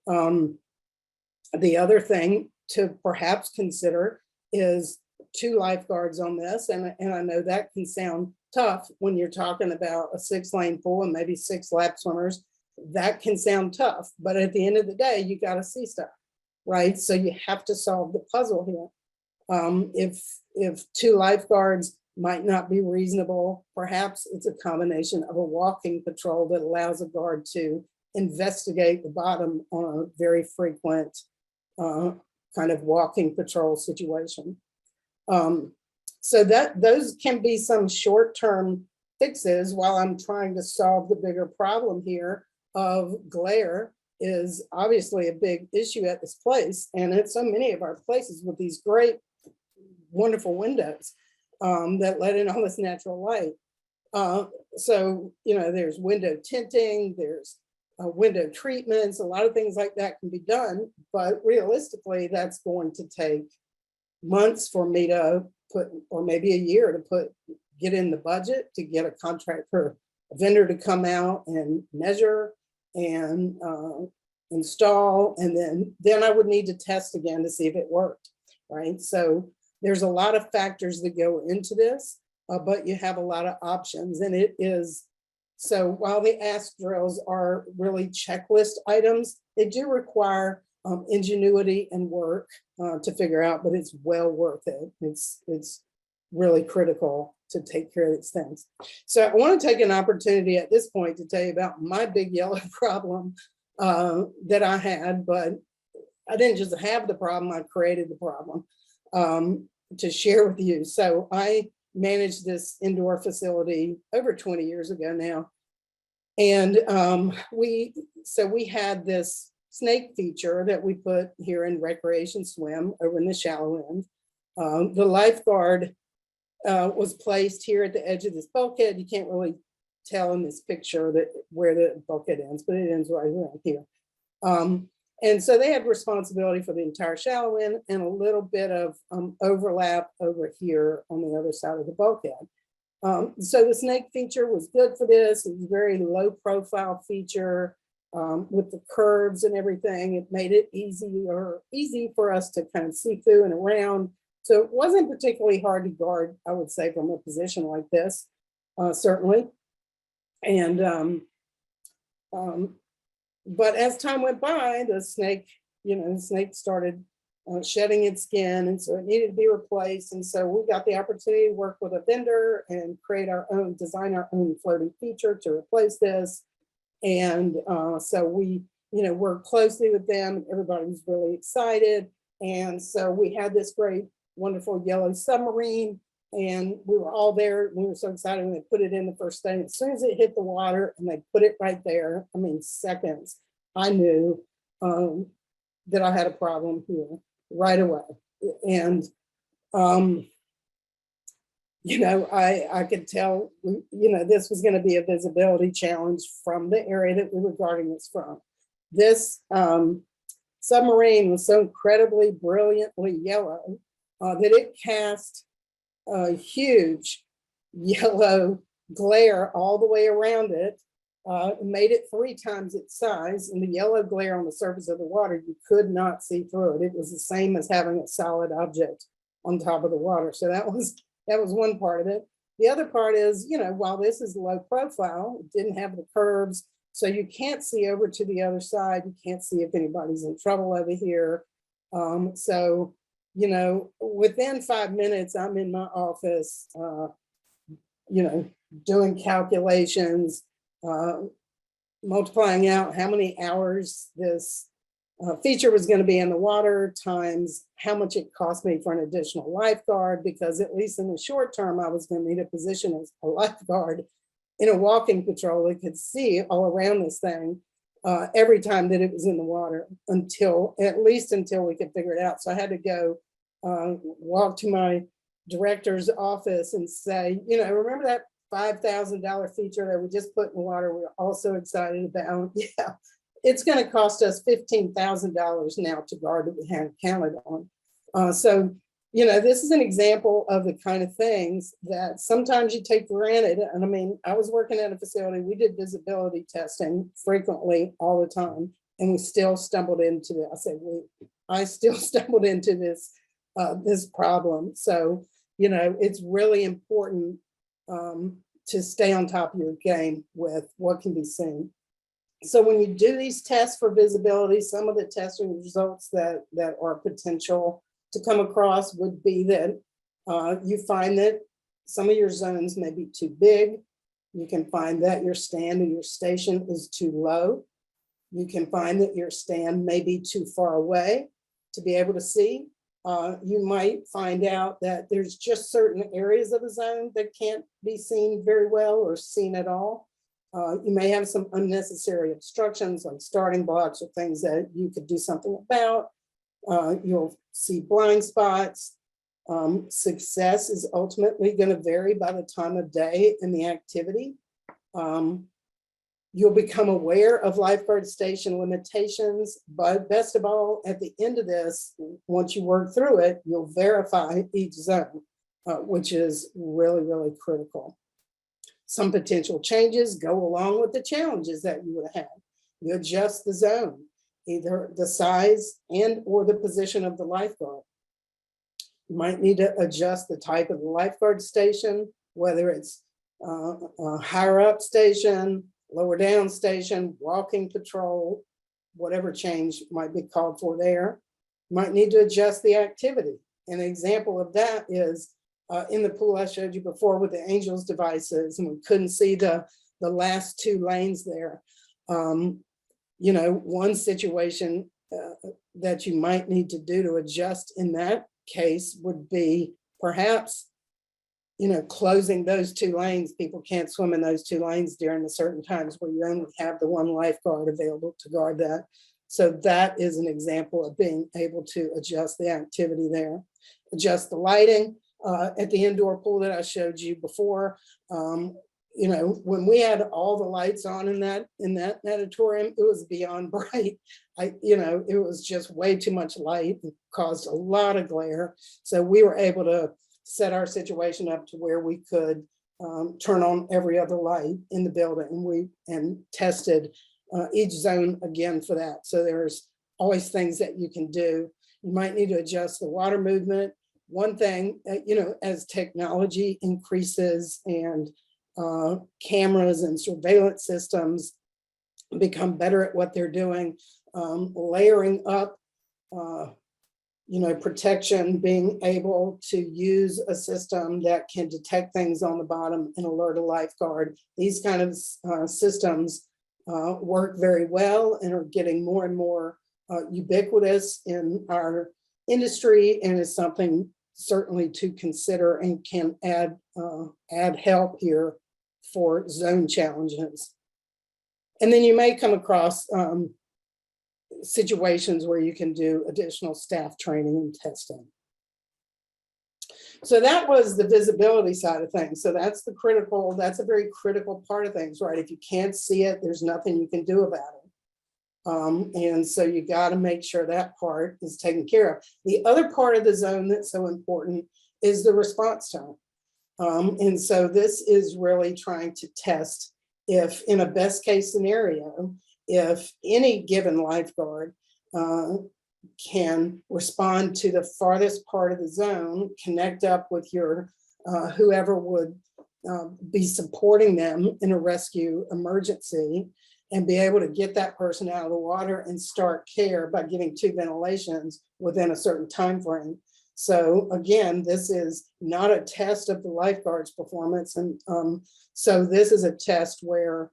The other thing to perhaps consider is 2 lifeguards on this. And I know that can sound tough when you're talking about a 6-lane pool and maybe 6 lap swimmers. That can sound tough, but at the end of the day, you got to see stuff, right? So you have to solve the puzzle here. If 2 lifeguards might not be reasonable, perhaps it's a combination of a walking patrol that allows a guard to investigate the bottom on a very frequent kind of walking patrol situation. So those can be some short-term fixes while I'm trying to solve the bigger problem here of glare is obviously a big issue at this place. And at so many of our places with these great, wonderful windows that let in all this natural light. So, you know, there's window tinting, there's window treatments, a lot of things like that can be done, but realistically, that's going to take months for me to put, or maybe a year to get in the budget to get a contractor, a vendor to come out and measure and install, and then I would need to test again to see if it worked, right? So there's a lot of factors that go into this, but you have a lot of options, and it is, so while the ask drills are really checklist items, they do require ingenuity and work to figure out, but it's well worth it. It's really critical to take care of these things. So I want to take an opportunity at this point to tell you about my big yellow problem that I had, but I didn't just have the problem, I created the problem to share with you. So I managed this indoor facility over 20 years ago now. And we had this snake feature that we put here in Recreation Swim over in the shallow end. The lifeguard was placed here at the edge of this bulkhead. You can't really tell in this picture that where the bulkhead ends, but it ends right around here. And so they had responsibility for the entire shallow end and a little bit of overlap over here on the other side of the bulkhead. So the snake feature was good for this. It was a very low profile feature with the curves and everything. It made it easy for us to kind of see through and around. So it wasn't particularly hard to guard, I would say, from a position like this, certainly. And but as time went by, the snake, the snake started shedding its skin, and so it needed to be replaced. And so we got the opportunity to work with a vendor and design our own floating feature to replace this. And so we, worked closely with them. Everybody was really excited. And so we had this great, wonderful yellow submarine, and we were all there. We were so excited when they put it in the first thing. As soon as it hit the water and they put it right there, I mean, seconds, I knew that I had a problem here right away. And, I could tell, this was going to be a visibility challenge from the area that we were guarding this from. This submarine was so incredibly brilliantly yellow that it cast a huge yellow glare all the way around it. Made it 3 times its size, and the yellow glare on the surface of the water, you could not see through it. It was the same as having a solid object on top of the water. So that was one part of it. The other part is, while this is low profile, it didn't have the curves, so you can't see over to the other side. You can't see if anybody's in trouble over here. So, within 5 minutes, I'm in my office, doing calculations, multiplying out how many hours this feature was going to be in the water times how much it cost me for an additional lifeguard, because at least in the short term, I was going to need a position as a lifeguard in a walking patrol that could see all around this thing every time that it was in the water, until we could figure it out. So I had to go walk to my director's office and say, remember that $5,000 feature that we just put in the water we're all so excited about? Yeah, it's going to cost us $15,000 now to guard that we hadn't counted on. So this is an example of the kind of things that sometimes you take for granted. And I mean, I was working at a facility, we did visibility testing frequently all the time, and we still stumbled into this. I still stumbled into this problem. So, it's really important to stay on top of your game with what can be seen. So when you do these tests for visibility, some of the testing results that are potential to come across would be that you find that some of your zones may be too big. You can find that your stand or your station is too low. You can find that your stand may be too far away to be able to see. You might find out that there's just certain areas of the zone that can't be seen very well or seen at all. You may have some unnecessary obstructions on starting blocks or things that you could do something about. You'll see blind spots. Success is ultimately going to vary by the time of day and the activity. You'll become aware of lifeguard station limitations, but best of all, at the end of this, once you work through it, you'll verify each zone, which is really, really critical. Some potential changes go along with the challenges that you would have. You adjust the zone, either the size and or the position of the lifeguard. You might need to adjust the type of the lifeguard station, whether it's a higher up station, lower down station, walking patrol, whatever change might be called for there. You might need to adjust the activity. An example of that is in the pool I showed you before with the Angels devices, and we couldn't see the last two lanes there. One situation that you might need to do to adjust in that case would be perhaps closing those two lanes. People can't swim in those two lanes during the certain times where you only have the one lifeguard available to guard that. So that is an example of being able to adjust the activity there. Adjust the lighting at the indoor pool that I showed you before. When we had all the lights on in that natatorium, it was beyond bright. It was just way too much light. It caused a lot of glare. So we were able to set our situation up to where we could turn on every other light in the building. And tested each zone again for that. So there's always things that you can do. You might need to adjust the water movement. One thing, as technology increases and cameras and surveillance systems become better at what they're doing, layering up protection, being able to use a system that can detect things on the bottom and alert a lifeguard. These kind of systems work very well and are getting more and more ubiquitous in our industry, and is something certainly to consider and can add help here for zone challenges. And then you may come across situations where you can do additional staff training and testing. So that was the visibility side of things. So that's a very critical part of things, right? If you can't see it, there's nothing you can do about it. And so you got to make sure that part is taken care of. The other part of the zone that's so important is the response time. And so this is really trying to test if, in a best case scenario, if any given lifeguard can respond to the farthest part of the zone, connect up with your whoever would be supporting them in a rescue emergency, and be able to get that person out of the water and start care by giving 2 ventilations within a certain time frame. So again, this is not a test of the lifeguard's performance. And so this is a test where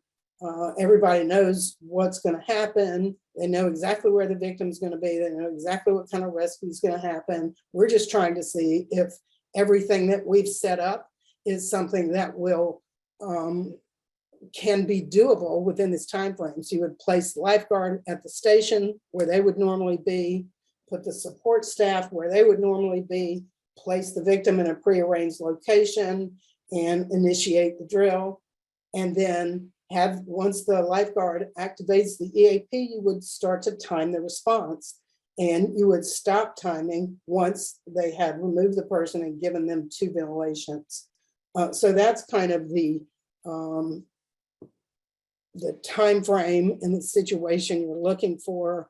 everybody knows what's going to happen. They know exactly where the victim's going to be. They know exactly what kind of rescue is going to happen. We're just trying to see if everything that we've set up is something that will can be doable within this time frame. So you would place the lifeguard at the station where they would normally be, put the support staff where they would normally be, place the victim in a prearranged location and initiate the drill. And then have, once the lifeguard activates the EAP, you would start to time the response. And you would stop timing once they had removed the person and given them 2 ventilations. So that's kind of the time frame and the situation you're looking for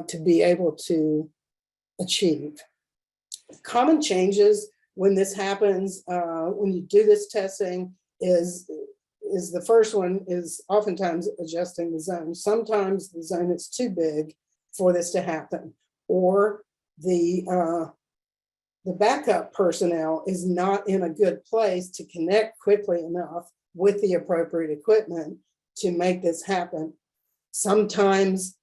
to be able to achieve. Common changes when this happens, when you do this testing, is the first one is oftentimes adjusting the zone. Sometimes the zone is too big for this to happen, or the backup personnel is not in a good place to connect quickly enough with the appropriate equipment to make this happen. Sometimes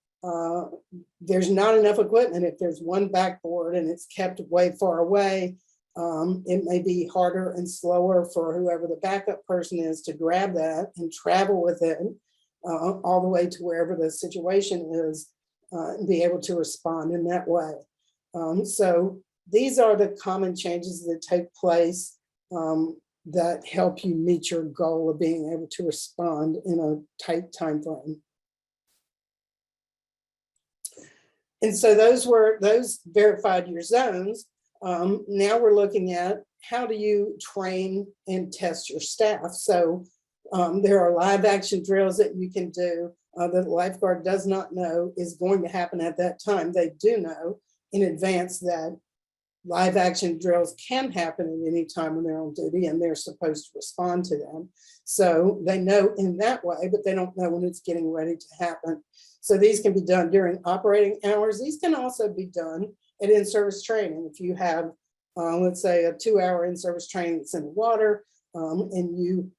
there's not enough equipment. If there's one backboard and it's kept way far away, it may be harder and slower for whoever the backup person is to grab that and travel with it all the way to wherever the situation is and be able to respond in that way. So these are the common changes that take place that help you meet your goal of being able to respond in a tight time frame. And so those verified your zones. Now we're looking at how do you train and test your staff. So there are live action drills that you can do that the lifeguard does not know is going to happen at that time. They do know in advance that live action drills can happen at any time when they're on duty and they're supposed to respond to them. So they know in that way, but they don't know when it's getting ready to happen. So these can be done during operating hours. These can also be done at in-service training. If you have, let's say, a 2-hour in-service training that's in the water, and you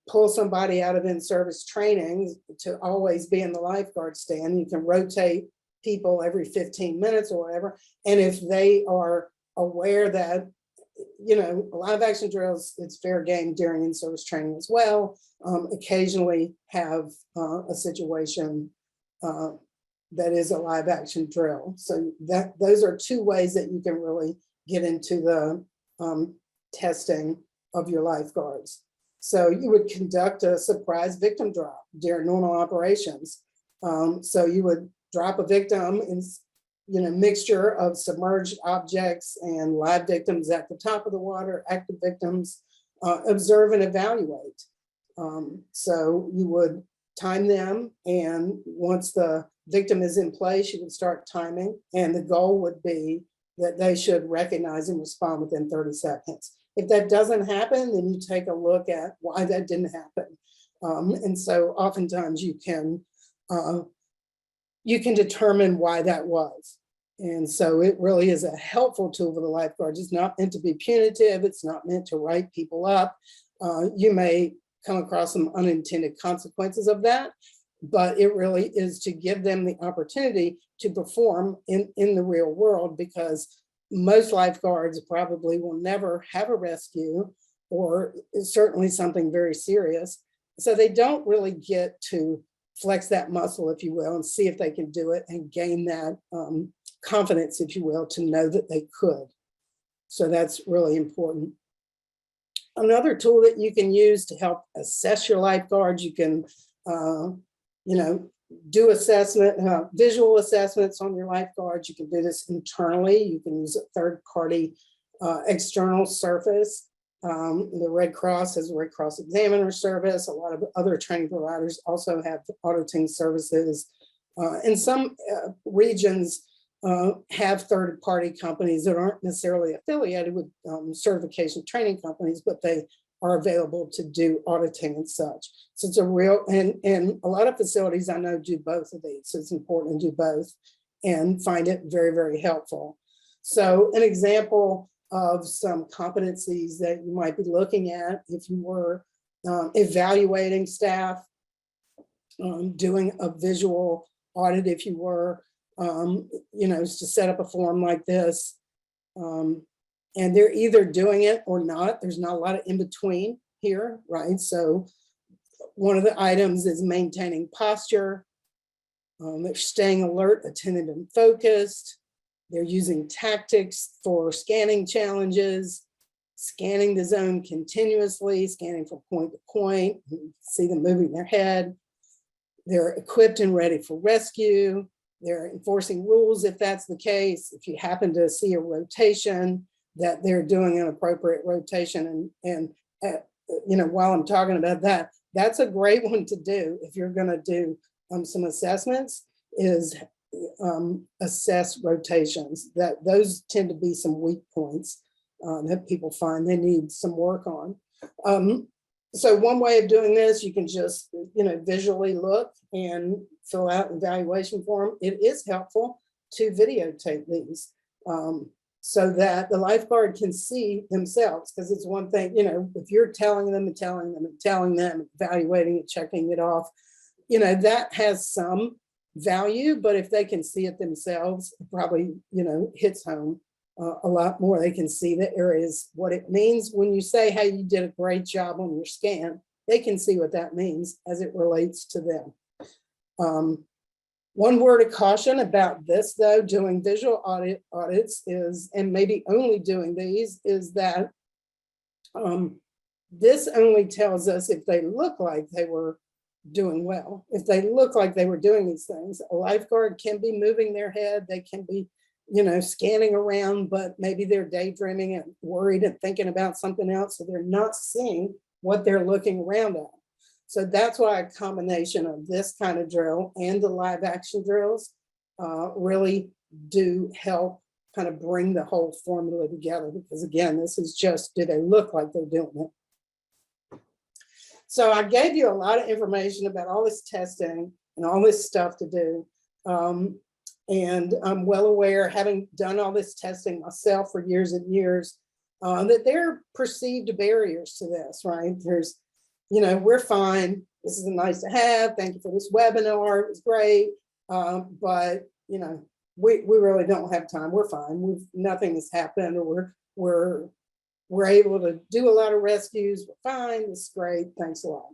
pull somebody out of in-service training to always be in the lifeguard stand, you can rotate people every 15 minutes or whatever. And if they are aware that, you know, live action drills, it's fair game during in-service training as well, occasionally have a situation that is a live action drill. So those are 2 ways that you can really get into the testing of your lifeguards. So you would conduct a surprise victim drop during normal operations. So you would drop a victim in, you know, mixture of submerged objects and live victims at the top of the water, active victims, observe and evaluate. So you would time them, and once the victim is in place, you would start timing, and the goal would be that they should recognize and respond within 30 seconds. If that doesn't happen, then you take a look at why that didn't happen. And so oftentimes you can determine why that was. And so it really is a helpful tool for the lifeguards. It's not meant to be punitive. It's not meant to write people up. You may come across some unintended consequences of that, but it really is to give them the opportunity to perform in the real world, because most lifeguards probably will never have a rescue, or certainly something very serious. So they don't really get to flex that muscle, if you will, and see if they can do it and gain that confidence, if you will, to know that they could. So that's really important. Another tool that you can use to help assess your lifeguards, you can, you know, do assessment, visual assessments on your lifeguards. You can do this internally. You can use a third-party external service. The Red Cross has a Red Cross Examiner service. A lot of other training providers also have auditing services. And some regions have third-party companies that aren't necessarily affiliated with certification training companies, but they are available to do auditing and such. So it's a real, and a lot of facilities I know do both of these. So it's important to do both and find it very, very helpful. So an example of some competencies that you might be looking at if you were evaluating staff, doing a visual audit if you were, you know, is to set up a form like this. And they're either doing it or not. There's not a lot of in between here, right? So one of the items is maintaining posture. They're staying alert, attentive, and focused. They're using tactics for scanning challenges, scanning the zone continuously, scanning from point to point. You see them moving their head. They're equipped and ready for rescue. They're enforcing rules if that's the case. If you happen to see a rotation, that they're doing an appropriate rotation. And you know, while I'm talking about that, that's a great one to do if you're going to do some assessments, is assess rotations. That those tend to be some weak points that people find they need some work on. So one way of doing this, you can just, you know, visually look and fill out an evaluation form. It is helpful to videotape these so that the lifeguard can see themselves, because it's one thing, you know, if you're telling them and telling them and telling them, evaluating it, checking it off, you know, that has some value, but if they can see it themselves, it probably, you know, hits home a lot more. They can see the areas, what it means when you say, hey, you did a great job on your scan. They can see what that means as it relates to them. One word of caution about this, though, doing visual audits is, and maybe only doing these, is that this only tells us if they look like they were doing well. If they look like they were doing these things, a lifeguard can be moving their head, they can be, you know, scanning around, but maybe they're daydreaming and worried and thinking about something else, so they're not seeing what they're looking around at. So that's why a combination of this kind of drill and the live action drills really do help kind of bring the whole formula together, because again, this is just, do they look like they're doing it? So I gave you a lot of information about all this testing and all this stuff to do. And I'm well aware, having done all this testing myself for years and years, that there are perceived barriers to this, right? There's, you know, we're fine. This is nice to have. Thank you for this webinar. It was great. But, you know, we really don't have time. We're fine. Nothing has happened, or we're able to do a lot of rescues. We're fine. This is great. Thanks a lot.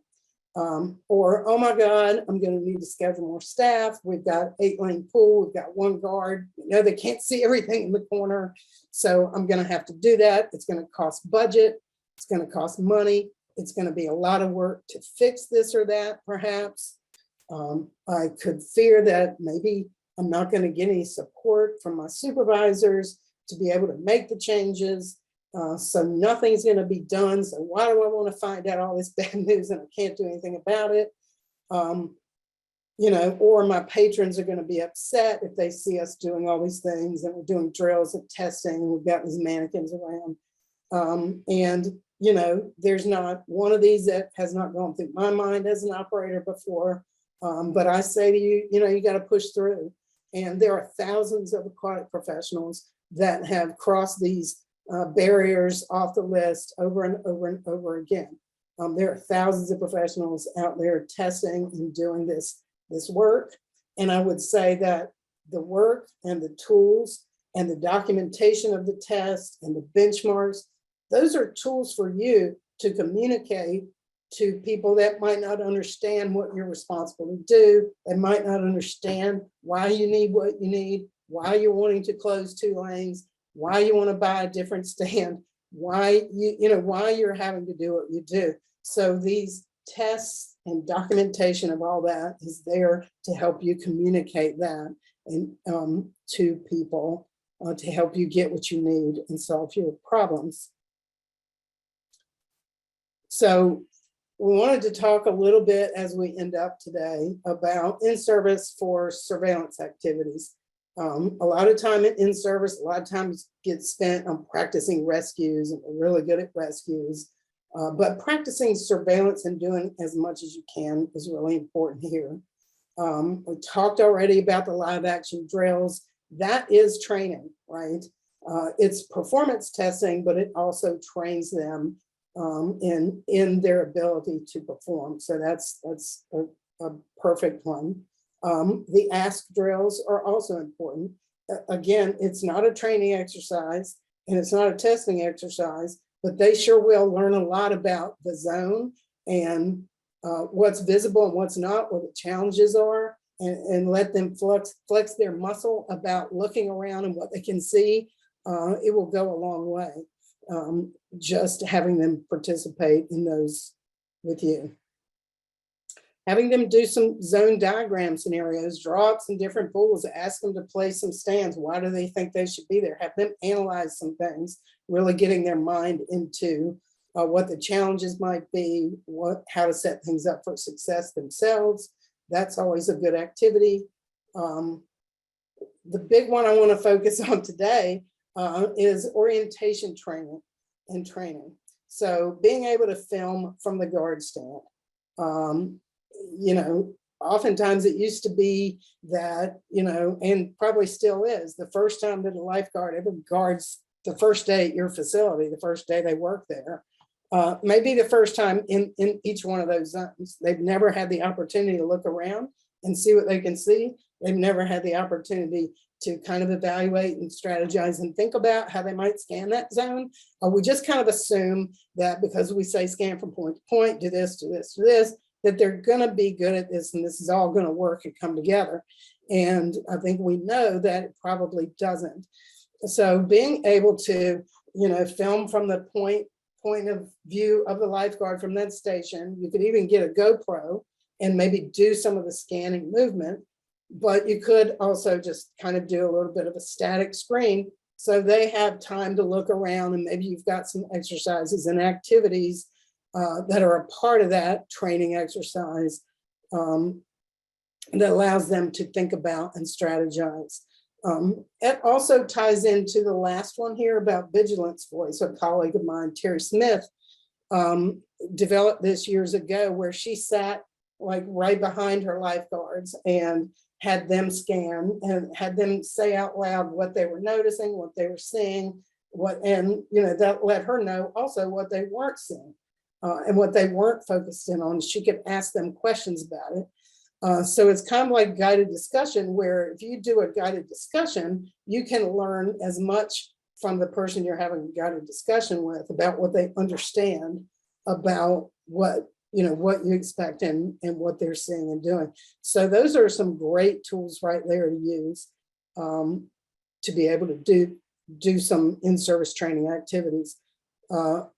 Or, oh my God, I'm going to need to schedule more staff. We've got 8-lane pool. We've got one guard. You know, they can't see everything in the corner. So I'm going to have to do that. It's going to cost budget. It's going to cost money. It's going to be a lot of work to fix this or that, perhaps. I could fear that maybe I'm not going to get any support from my supervisors to be able to make the changes. So nothing's going to be done. So why do I want to find out all this bad news and I can't do anything about it? You know, or my patrons are going to be upset if they see us doing all these things and we're doing drills and testing and we've got these mannequins around. And, you know, there's not one of these that has not gone through my mind as an operator before. But I say to you, you know, you got to push through. And there are thousands of aquatic professionals that have crossed these barriers off the list over and over and over again. There are thousands of professionals out there testing and doing this work. And I would say that the work and the tools and the documentation of the test and the benchmarks, those are tools for you to communicate to people that might not understand what you're responsible to do. They might not understand why you need what you need, why you're wanting to close 2 lanes, why you want to buy a different stand, why why you're having to do what you do. So these tests and documentation of all that is there to help you communicate that and to people to help you get what you need and solve your problems. So we wanted to talk a little bit as we end up today about in-service for surveillance activities. A lot of time in service, a lot of times gets spent on practicing rescues, and we're really good at rescues. But practicing surveillance and doing as much as you can is really important here. We talked already about the live action drills. That is training, right? It's performance testing, but it also trains them in their ability to perform. So that's a perfect one. The ask drills are also important. Again, it's not a training exercise and it's not a testing exercise, but they sure will learn a lot about the zone and what's visible and what's not, what the challenges are, and let them flex their muscle about looking around and what they can see. It will go a long way, just having them participate in those with you. Having them do some zone diagram scenarios, draw up some different pools, ask them to play some stands. Why do they think they should be there? Have them analyze some things, really getting their mind into what the challenges might be, how to set things up for success themselves. That's always a good activity. The big one I want to focus on today is orientation training and training. So being able to film from the guard stand. You know, oftentimes it used to be that, you know, and probably still is, the first time that a lifeguard ever guards the first day at your facility, the first day they work there, maybe the first time in each one of those zones. They've never had the opportunity to look around and see what they can see. They've never had the opportunity to kind of evaluate and strategize and think about how they might scan that zone. We just kind of assume that because we say scan from point to point, do this, do this, do this, that they're going to be good at this and this is all going to work and come together. And I think we know that it probably doesn't. So being able to, you know, film from the point of view of the lifeguard from that station, you could even get a GoPro and maybe do some of the scanning movement, but you could also just kind of do a little bit of a static screen so they have time to look around, and maybe you've got some exercises and activities that are a part of that training exercise that allows them to think about and strategize. It also ties into the last one here about vigilance voice. A colleague of mine, Terry Smith, developed this years ago, where she sat like right behind her lifeguards and had them scan and had them say out loud what they were noticing, what they were seeing, and you know, that let her know also what they weren't seeing. And what they weren't focused in on. She could ask them questions about it. So it's kind of like guided discussion, where if you do a guided discussion, you can learn as much from the person you're having a guided discussion with about what they understand about what, you know, what you expect and what they're seeing and doing. So those are some great tools right there to use to be able to do some in-service training activities.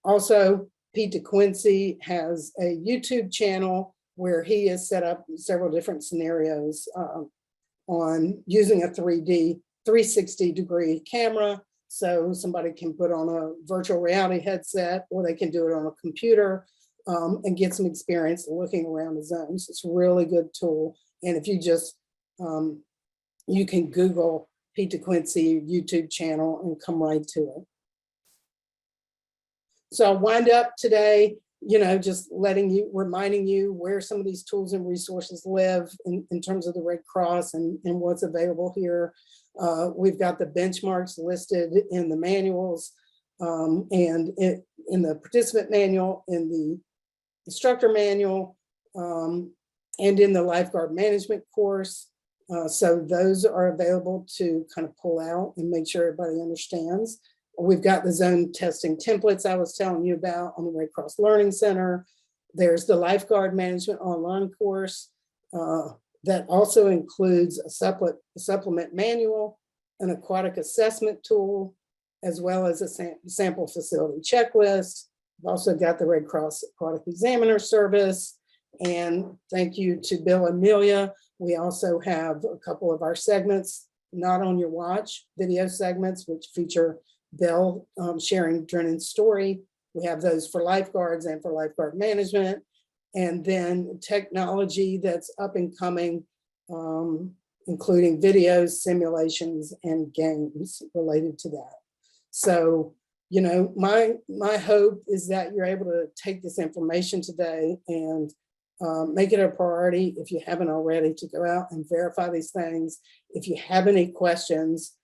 Also, Pete DeQuincy has a YouTube channel where he has set up several different scenarios on using a 360-degree camera. So somebody can put on a virtual reality headset, or they can do it on a computer and get some experience looking around the zones. It's a really good tool. And if you just, you can Google Pete DeQuincy YouTube channel and come right to it. So I'll wind up today, you know, just reminding you where some of these tools and resources live in terms of the Red Cross and what's available here. We've got the benchmarks listed in the manuals and in the participant manual, in the instructor manual, and in the lifeguard management course. So those are available to kind of pull out and make sure everybody understands. We've got the zone testing templates I was telling you about on the Red Cross Learning Center. There's the lifeguard management online course that also includes a supplement manual, an aquatic assessment tool, as well as a sample facility checklist. We've also got the Red Cross Aquatic Examiner Service. And thank you to Bill and Amelia. We also have a couple of our segments, Not on Your Watch video segments, which feature Bill sharing Drennan's story. We have those for lifeguards and for lifeguard management. And then technology that's up and coming, including videos, simulations, and games related to that. So, you know, my hope is that you're able to take this information today and make it a priority, if you haven't already, to go out and verify these things. If you have any questions,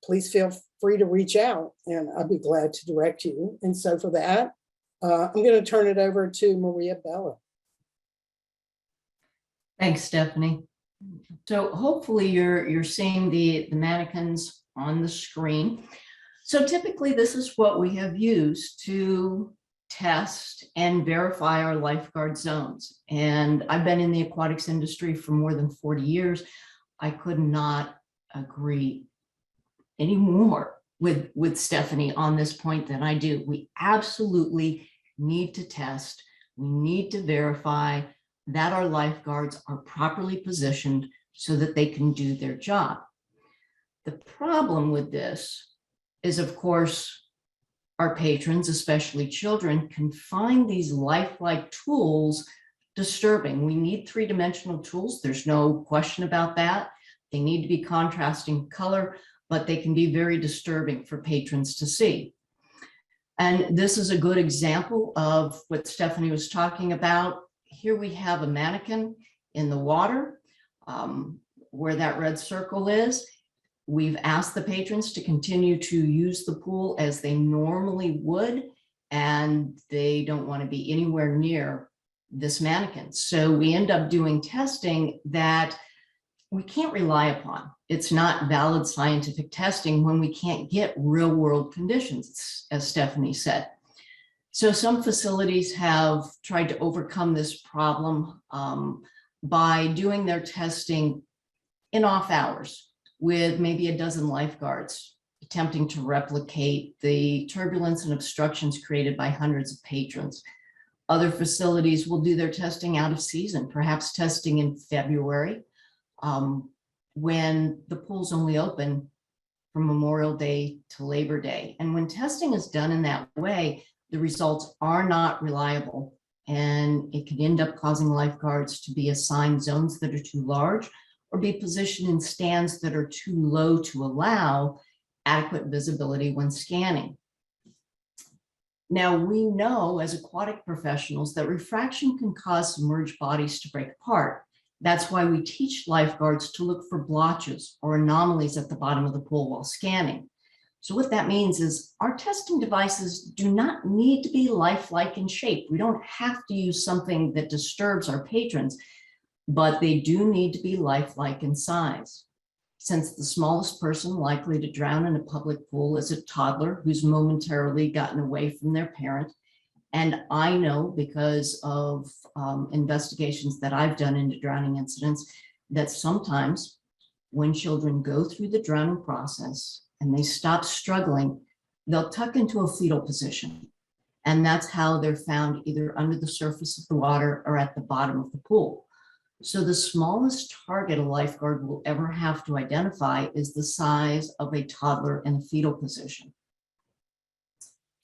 please feel free to reach out and I'll be glad to direct you. And so for that, I'm going to turn it over to Maria Bella. Thanks, Stephanie. So hopefully you're seeing the mannequins on the screen. So typically this is what we have used to test and verify our lifeguard zones. And I've been in the aquatics industry for more than 40 years. I could not agree any more with Stephanie on this point than I do. We absolutely need to test. We need to verify that our lifeguards are properly positioned so that they can do their job. The problem with this is, of course, our patrons, especially children, can find these lifelike tools disturbing. We need three-dimensional tools. There's no question about that. They need to be contrasting color, but they can be very disturbing for patrons to see. And this is a good example of what Stephanie was talking about. Here we have a mannequin in the water where that red circle is. We've asked the patrons to continue to use the pool as they normally would, and they don't want to be anywhere near this mannequin. So we end up doing testing that we can't rely upon. It's not valid scientific testing when we can't get real world conditions, as Stephanie said. So some facilities have tried to overcome this problem by doing their testing in off hours with maybe a dozen lifeguards attempting to replicate the turbulence and obstructions created by hundreds of patrons. Other facilities will do their testing out of season, perhaps testing in February, when the pool's only open from Memorial Day to Labor Day. And when testing is done in that way, the results are not reliable, and it can end up causing lifeguards to be assigned zones that are too large or be positioned in stands that are too low to allow adequate visibility when scanning. Now, we know as aquatic professionals that refraction can cause submerged bodies to break apart. That's why we teach lifeguards to look for blotches or anomalies at the bottom of the pool while scanning. So what that means is our testing devices do not need to be lifelike in shape. We don't have to use something that disturbs our patrons, but they do need to be lifelike in size. Since the smallest person likely to drown in a public pool is a toddler who's momentarily gotten away from their parent, and I know because of investigations that I've done into drowning incidents that sometimes when children go through the drowning process and they stop struggling, they'll tuck into a fetal position. And that's how they're found either under the surface of the water or at the bottom of the pool. So the smallest target a lifeguard will ever have to identify is the size of a toddler in a fetal position.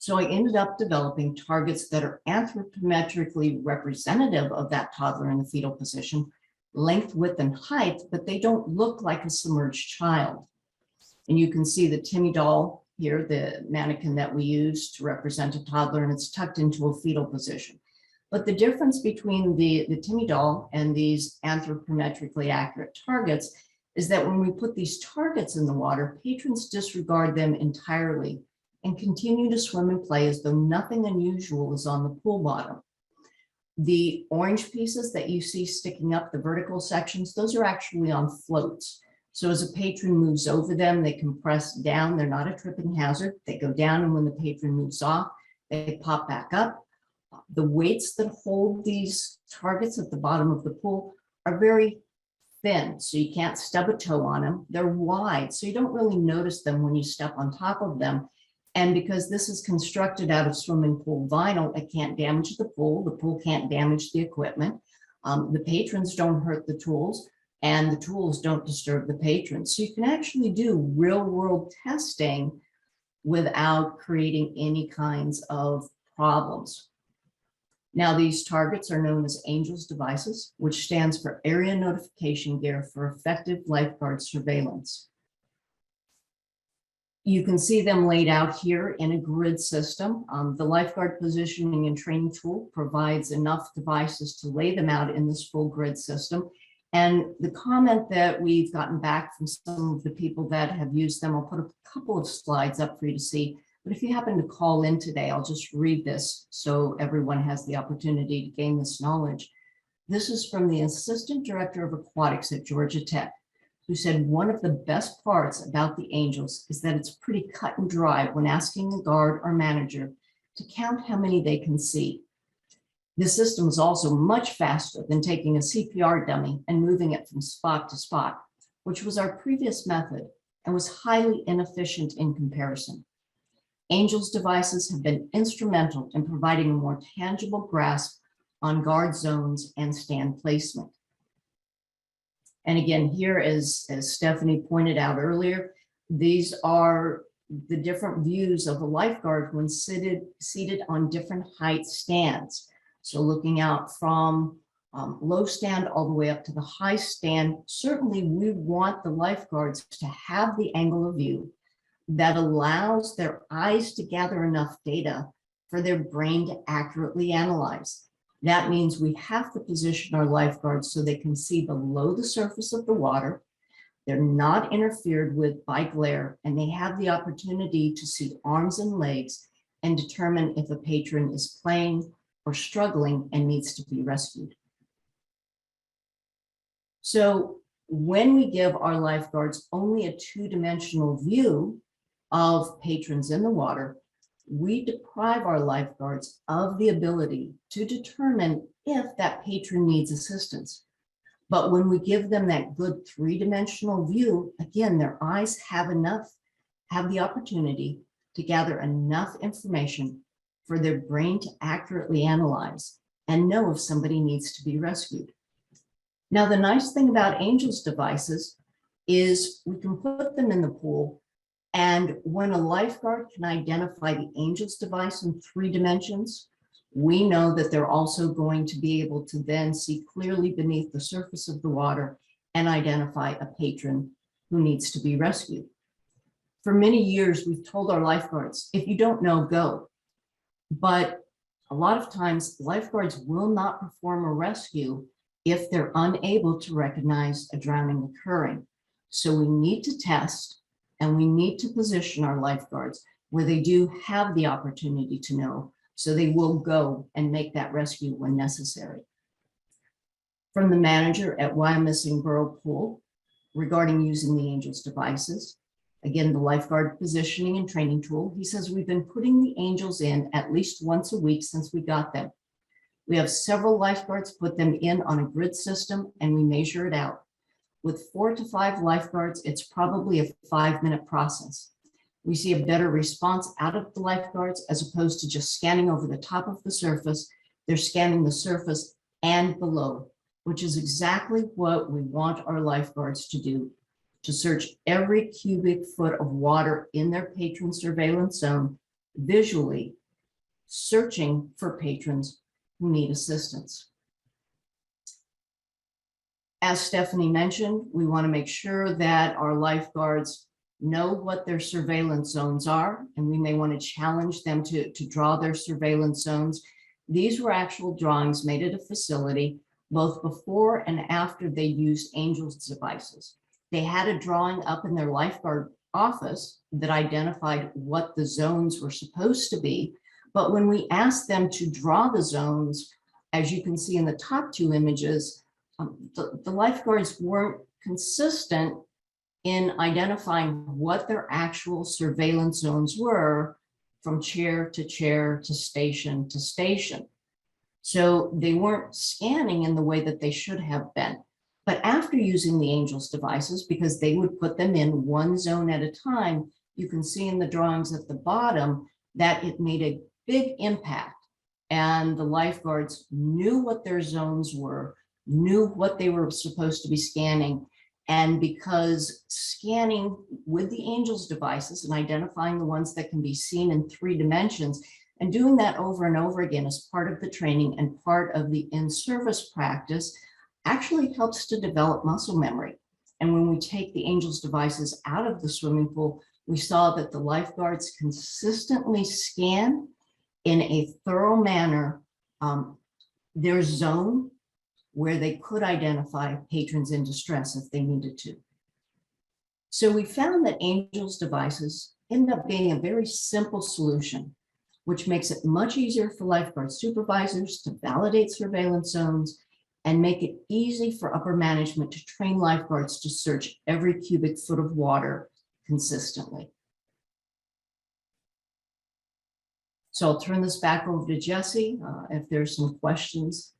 So I ended up developing targets that are anthropometrically representative of that toddler in the fetal position, length, width, and height, but they don't look like a submerged child. And you can see the Timmy doll here, the mannequin that we use to represent a toddler, and it's tucked into a fetal position. But the difference between the Timmy doll and these anthropometrically accurate targets is that when we put these targets in the water, patrons disregard them entirely and continue to swim and play as though nothing unusual is on the pool bottom. The orange pieces that you see sticking up, the vertical sections, those are actually on floats. So as a patron moves over them, they compress down. They're not a tripping hazard. They go down, and when the patron moves off, they pop back up. The weights that hold these targets at the bottom of the pool are very thin, so you can't stub a toe on them. They're wide, so you don't really notice them when you step on top of them. And because this is constructed out of swimming pool vinyl, it can't damage the pool can't damage the equipment, the patrons don't hurt the tools, and the tools don't disturb the patrons. So you can actually do real world testing without creating any kinds of problems. Now, these targets are known as ANGELS devices, which stands for Area Notification Gear for Effective Lifeguard Surveillance. You can see them laid out here in a grid system. The lifeguard positioning and training tool provides enough devices to lay them out in this full grid system. And the comment that we've gotten back from some of the people that have used them, I'll put a couple of slides up for you to see. But if you happen to call in today, I'll just read this so everyone has the opportunity to gain this knowledge. This is from the Assistant Director of Aquatics at Georgia Tech, who said one of the best parts about the Angels is that it's pretty cut and dry when asking a guard or manager to count how many they can see. The system is also much faster than taking a CPR dummy and moving it from spot to spot, which was our previous method and was highly inefficient in comparison. Angels devices have been instrumental in providing a more tangible grasp on guard zones and stand placement. And again, here, as Stephanie pointed out earlier, these are the different views of a lifeguard when seated on different height stands. So looking out from low stand all the way up to the high stand, certainly we want the lifeguards to have the angle of view that allows their eyes to gather enough data for their brain to accurately analyze. That means we have to position our lifeguards so they can see below the surface of the water. They're not interfered with by glare, and they have the opportunity to see arms and legs and determine if a patron is playing or struggling and needs to be rescued. So when we give our lifeguards only a two-dimensional view of patrons in the water, we deprive our lifeguards of the ability to determine if that patron needs assistance. But when we give them that good three-dimensional view, again, their eyes have the opportunity to gather enough information for their brain to accurately analyze and know if somebody needs to be rescued. Now, the nice thing about Angels devices is we can put them in the pool, and when a lifeguard can identify the Angels device in 3 dimensions, we know that they're also going to be able to then see clearly beneath the surface of the water and identify a patron who needs to be rescued. For many years, we've told our lifeguards, if you don't know, go. But a lot of times, lifeguards will not perform a rescue if they're unable to recognize a drowning occurring. So we need to test, and we need to position our lifeguards where they do have the opportunity to know, so they will go and make that rescue when necessary. From the manager at Wyomissing Borough Pool regarding using the Angels devices, again, the lifeguard positioning and training tool, he says we've been putting the Angels in at least once a week since we got them. We have several lifeguards put them in on a grid system, and we measure it out. With 4 to 5 lifeguards, it's probably a 5-minute process. We see a better response out of the lifeguards as opposed to just scanning over the top of the surface. They're scanning the surface and below, which is exactly what we want our lifeguards to do, to search every cubic foot of water in their patron surveillance zone, visually searching for patrons who need assistance. As Stephanie mentioned, we want to make sure that our lifeguards know what their surveillance zones are, and we may want to challenge them to draw their surveillance zones. These were actual drawings made at a facility, both before and after they used Angels devices. They had a drawing up in their lifeguard office that identified what the zones were supposed to be. But when we asked them to draw the zones, as you can see in the top 2 images, the lifeguards weren't consistent in identifying what their actual surveillance zones were from chair to station to station. So they weren't scanning in the way that they should have been. But after using the Angels devices, because they would put them in one zone at a time, you can see in the drawings at the bottom that it made a big impact. And the lifeguards knew what their zones were, knew what they were supposed to be scanning. And because scanning with the Angels devices and identifying the ones that can be seen in 3 dimensions, and doing that over and over again as part of the training and part of the in-service practice, actually helps to develop muscle memory. And when we take the Angels devices out of the swimming pool, we saw that the lifeguards consistently scan in a thorough manner their zone where they could identify patrons in distress if they needed to. So we found that Angels devices end up being a very simple solution, which makes it much easier for lifeguard supervisors to validate surveillance zones and make it easy for upper management to train lifeguards to search every cubic foot of water consistently. So I'll turn this back over to Jesse if there's some questions.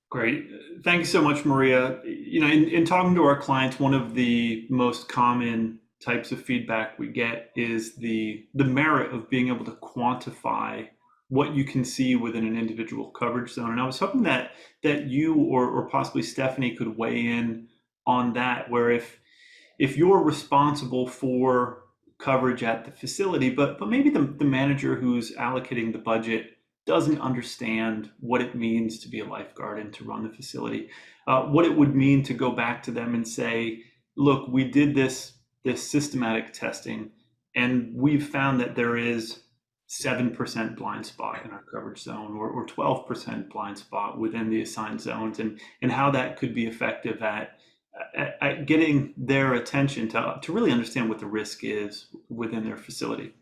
Great. Thanks so much, Maria. You know, in talking to our clients, one of the most common types of feedback we get is the merit of being able to quantify what you can see within an individual coverage zone. And I was hoping that you or possibly Stephanie could weigh in on that, where if you're responsible for coverage at the facility, but maybe the manager who's allocating the budget doesn't understand what it means to be a lifeguard and to run the facility, what it would mean to go back to them and say, look, we did this systematic testing, and we've found that there is 7% blind spot in our coverage zone, or 12% blind spot within the assigned zones, and how that could be effective at getting their attention to really understand what the risk is within their facility.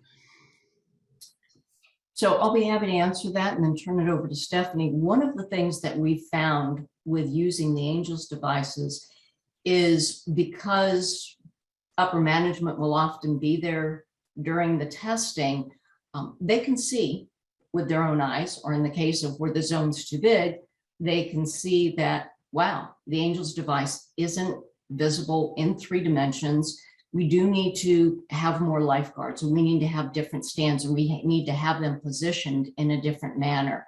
So I'll be happy to answer that and then turn it over to Stephanie. One of the things that we found with using the Angels devices is because upper management will often be there during the testing, they can see with their own eyes, or in the case of where the zone's too big, they can see that, wow, the Angels device isn't visible in 3 dimensions. We do need to have more lifeguards, and we need to have different stands, and we need to have them positioned in a different manner.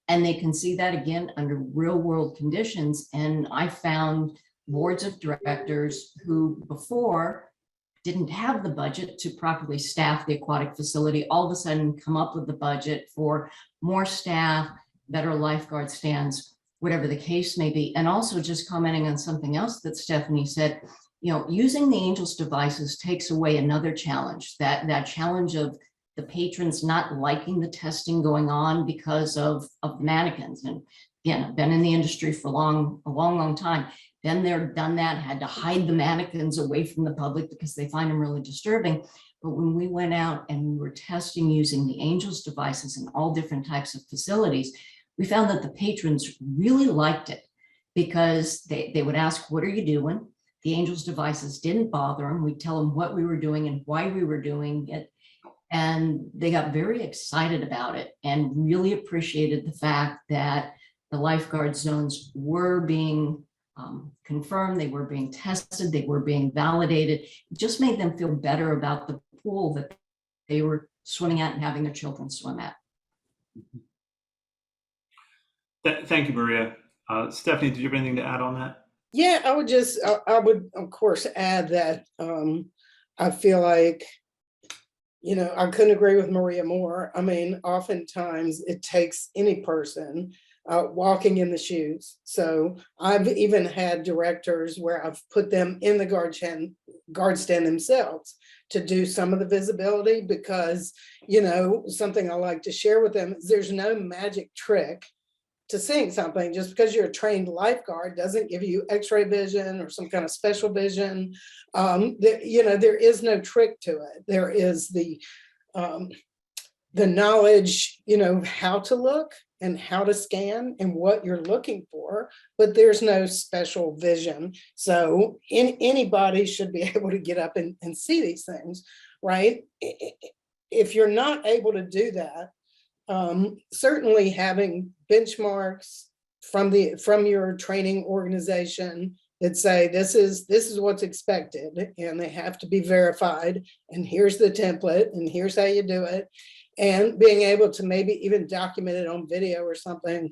And they can see that again under real world conditions. And I found boards of directors who before didn't have the budget to properly staff the aquatic facility, all of a sudden come up with the budget for more staff, better lifeguard stands, whatever the case may be. And also just commenting on something else that Stephanie said, you know, using the Angels devices takes away another challenge, that challenge of the patrons not liking the testing going on because of mannequins. And again, I've been in the industry for a long time. Been there, done that, had to hide the mannequins away from the public because they find them really disturbing. But when we went out and we were testing using the Angels devices in all different types of facilities, we found that the patrons really liked it because they would ask, what are you doing? The Angels devices didn't bother them. We'd tell them what we were doing and why we were doing it. And they got very excited about it and really appreciated the fact that the lifeguard zones were being confirmed, they were being tested, they were being validated. It just made them feel better about the pool that they were swimming at and having their children swim at. Thank you, Maria. Stephanie, did you have anything to add on that? Yeah, I would of course add that I feel like, you know, I couldn't agree with Maria more. I mean, oftentimes it takes any person walking in the shoes. So I've even had directors where I've put them in the guard stand themselves to do some of the visibility, because, you know, something I like to share with them is there's no magic trick to seeing something. Just because you're a trained lifeguard doesn't give you x-ray vision or some kind of special vision. You know, there is no trick to it. There is the knowledge, you know, how to look and how to scan and what you're looking for, but there's no special vision. So anybody should be able to get up and see these things, right? If you're not able to do that, certainly having benchmarks from your training organization that say this is what's expected, and they have to be verified, and here's the template, and here's how you do it, and being able to maybe even document it on video or something.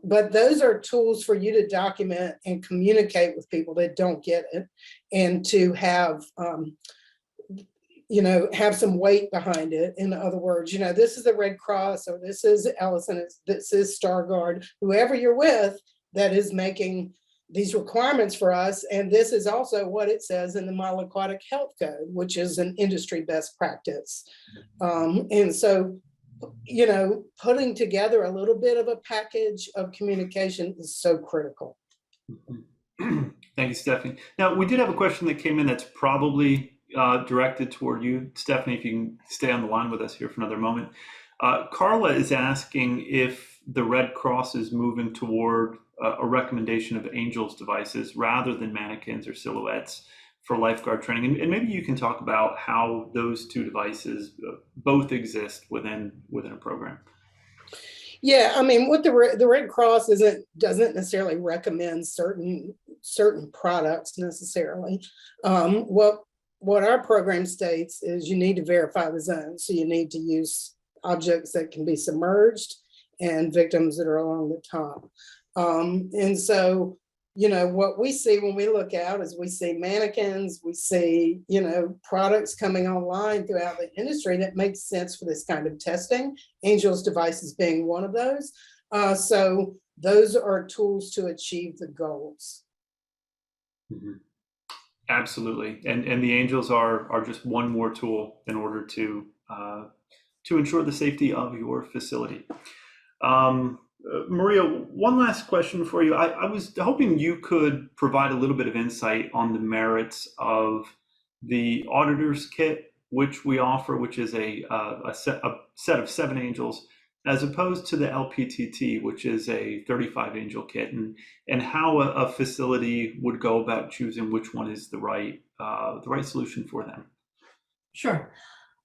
But those are tools for you to document and communicate with people that don't get it, and to have you know, have some weight behind it. In other words, you know, this is the Red Cross, or this is Ellison, this is Starguard, whoever you're with that is making these requirements for us. And this is also what it says in the Model Aquatic Health Code, which is an industry best practice. And so, you know, putting together a little bit of a package of communication is so critical. Thank you, Stephanie. Now, we did have a question that came in that's probably directed toward you, Stephanie, if you can stay on the line with us here for another moment. Carla is asking if the Red Cross is moving toward a recommendation of Angels devices rather than mannequins or silhouettes for lifeguard training. And maybe you can talk about how those two devices both exist within a program. Yeah, I mean, what the Red Cross doesn't necessarily recommend certain products necessarily. What our program states is you need to verify the zone. So you need to use objects that can be submerged and victims that are along the top. And so, you know, what we see when we look out is we see mannequins, we see, you know, products coming online throughout the industry that makes sense for this kind of testing. Angels devices being one of those. So those are tools to achieve the goals. Mm-hmm. Absolutely, and the Angels are just one more tool in order to ensure the safety of your facility. Maria, one last question for you. I was hoping you could provide a little bit of insight on the merits of the auditor's kit, which we offer, which is a set of 7 Angels, as opposed to the LPTT, which is a 35 Angel kit, and how a facility would go about choosing which one is the right solution for them. Sure.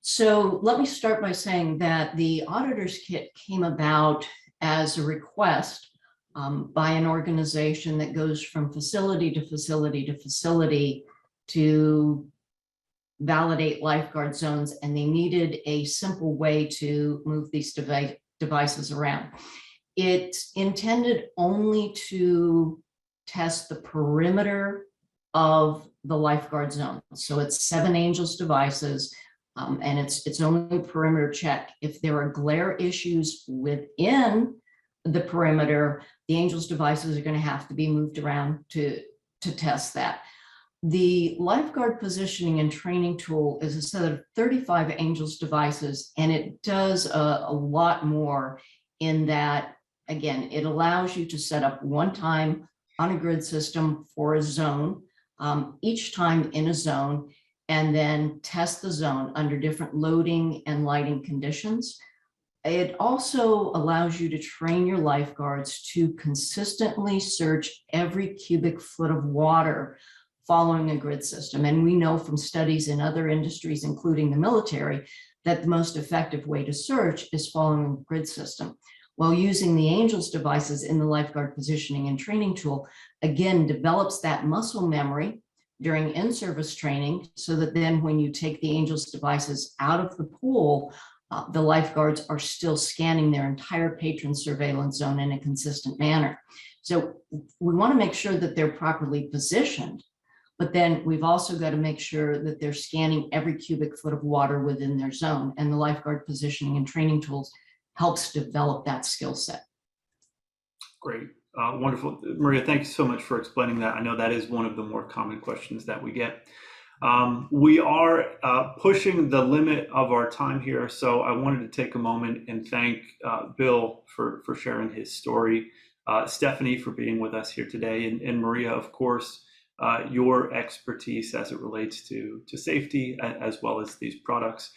So let me start by saying that the auditor's kit came about as a request by an organization that goes from facility to facility to facility to validate lifeguard zones, and they needed a simple way to move these devices around. It's intended only to test the perimeter of the lifeguard zone. So it's 7 Angels devices, and it's only perimeter check. If there are glare issues within the perimeter, the Angels devices are going to have to be moved around to test that. The lifeguard positioning and training tool is a set of 35 Angels devices, and it does a lot more in that. Again, it allows you to set up one time on a grid system for a zone, each time in a zone, and then test the zone under different loading and lighting conditions. It also allows you to train your lifeguards to consistently search every cubic foot of water following a grid system. And we know from studies in other industries, including the military, that the most effective way to search is following a grid system. While using the Angels devices in the lifeguard positioning and training tool, again, develops that muscle memory during in-service training, so that then when you take the Angels devices out of the pool, the lifeguards are still scanning their entire patron surveillance zone in a consistent manner. So we want to make sure that they're properly positioned, but then we've also got to make sure that they're scanning every cubic foot of water within their zone, and the lifeguard positioning and training tools helps develop that skill set. Great. Wonderful. Maria, thank you so much for explaining that. I know that is one of the more common questions that we get. We are pushing the limit of our time here, so I wanted to take a moment and thank Bill for sharing his story, Stephanie for being with us here today, and Maria, of course, your expertise as it relates to safety as well as these products.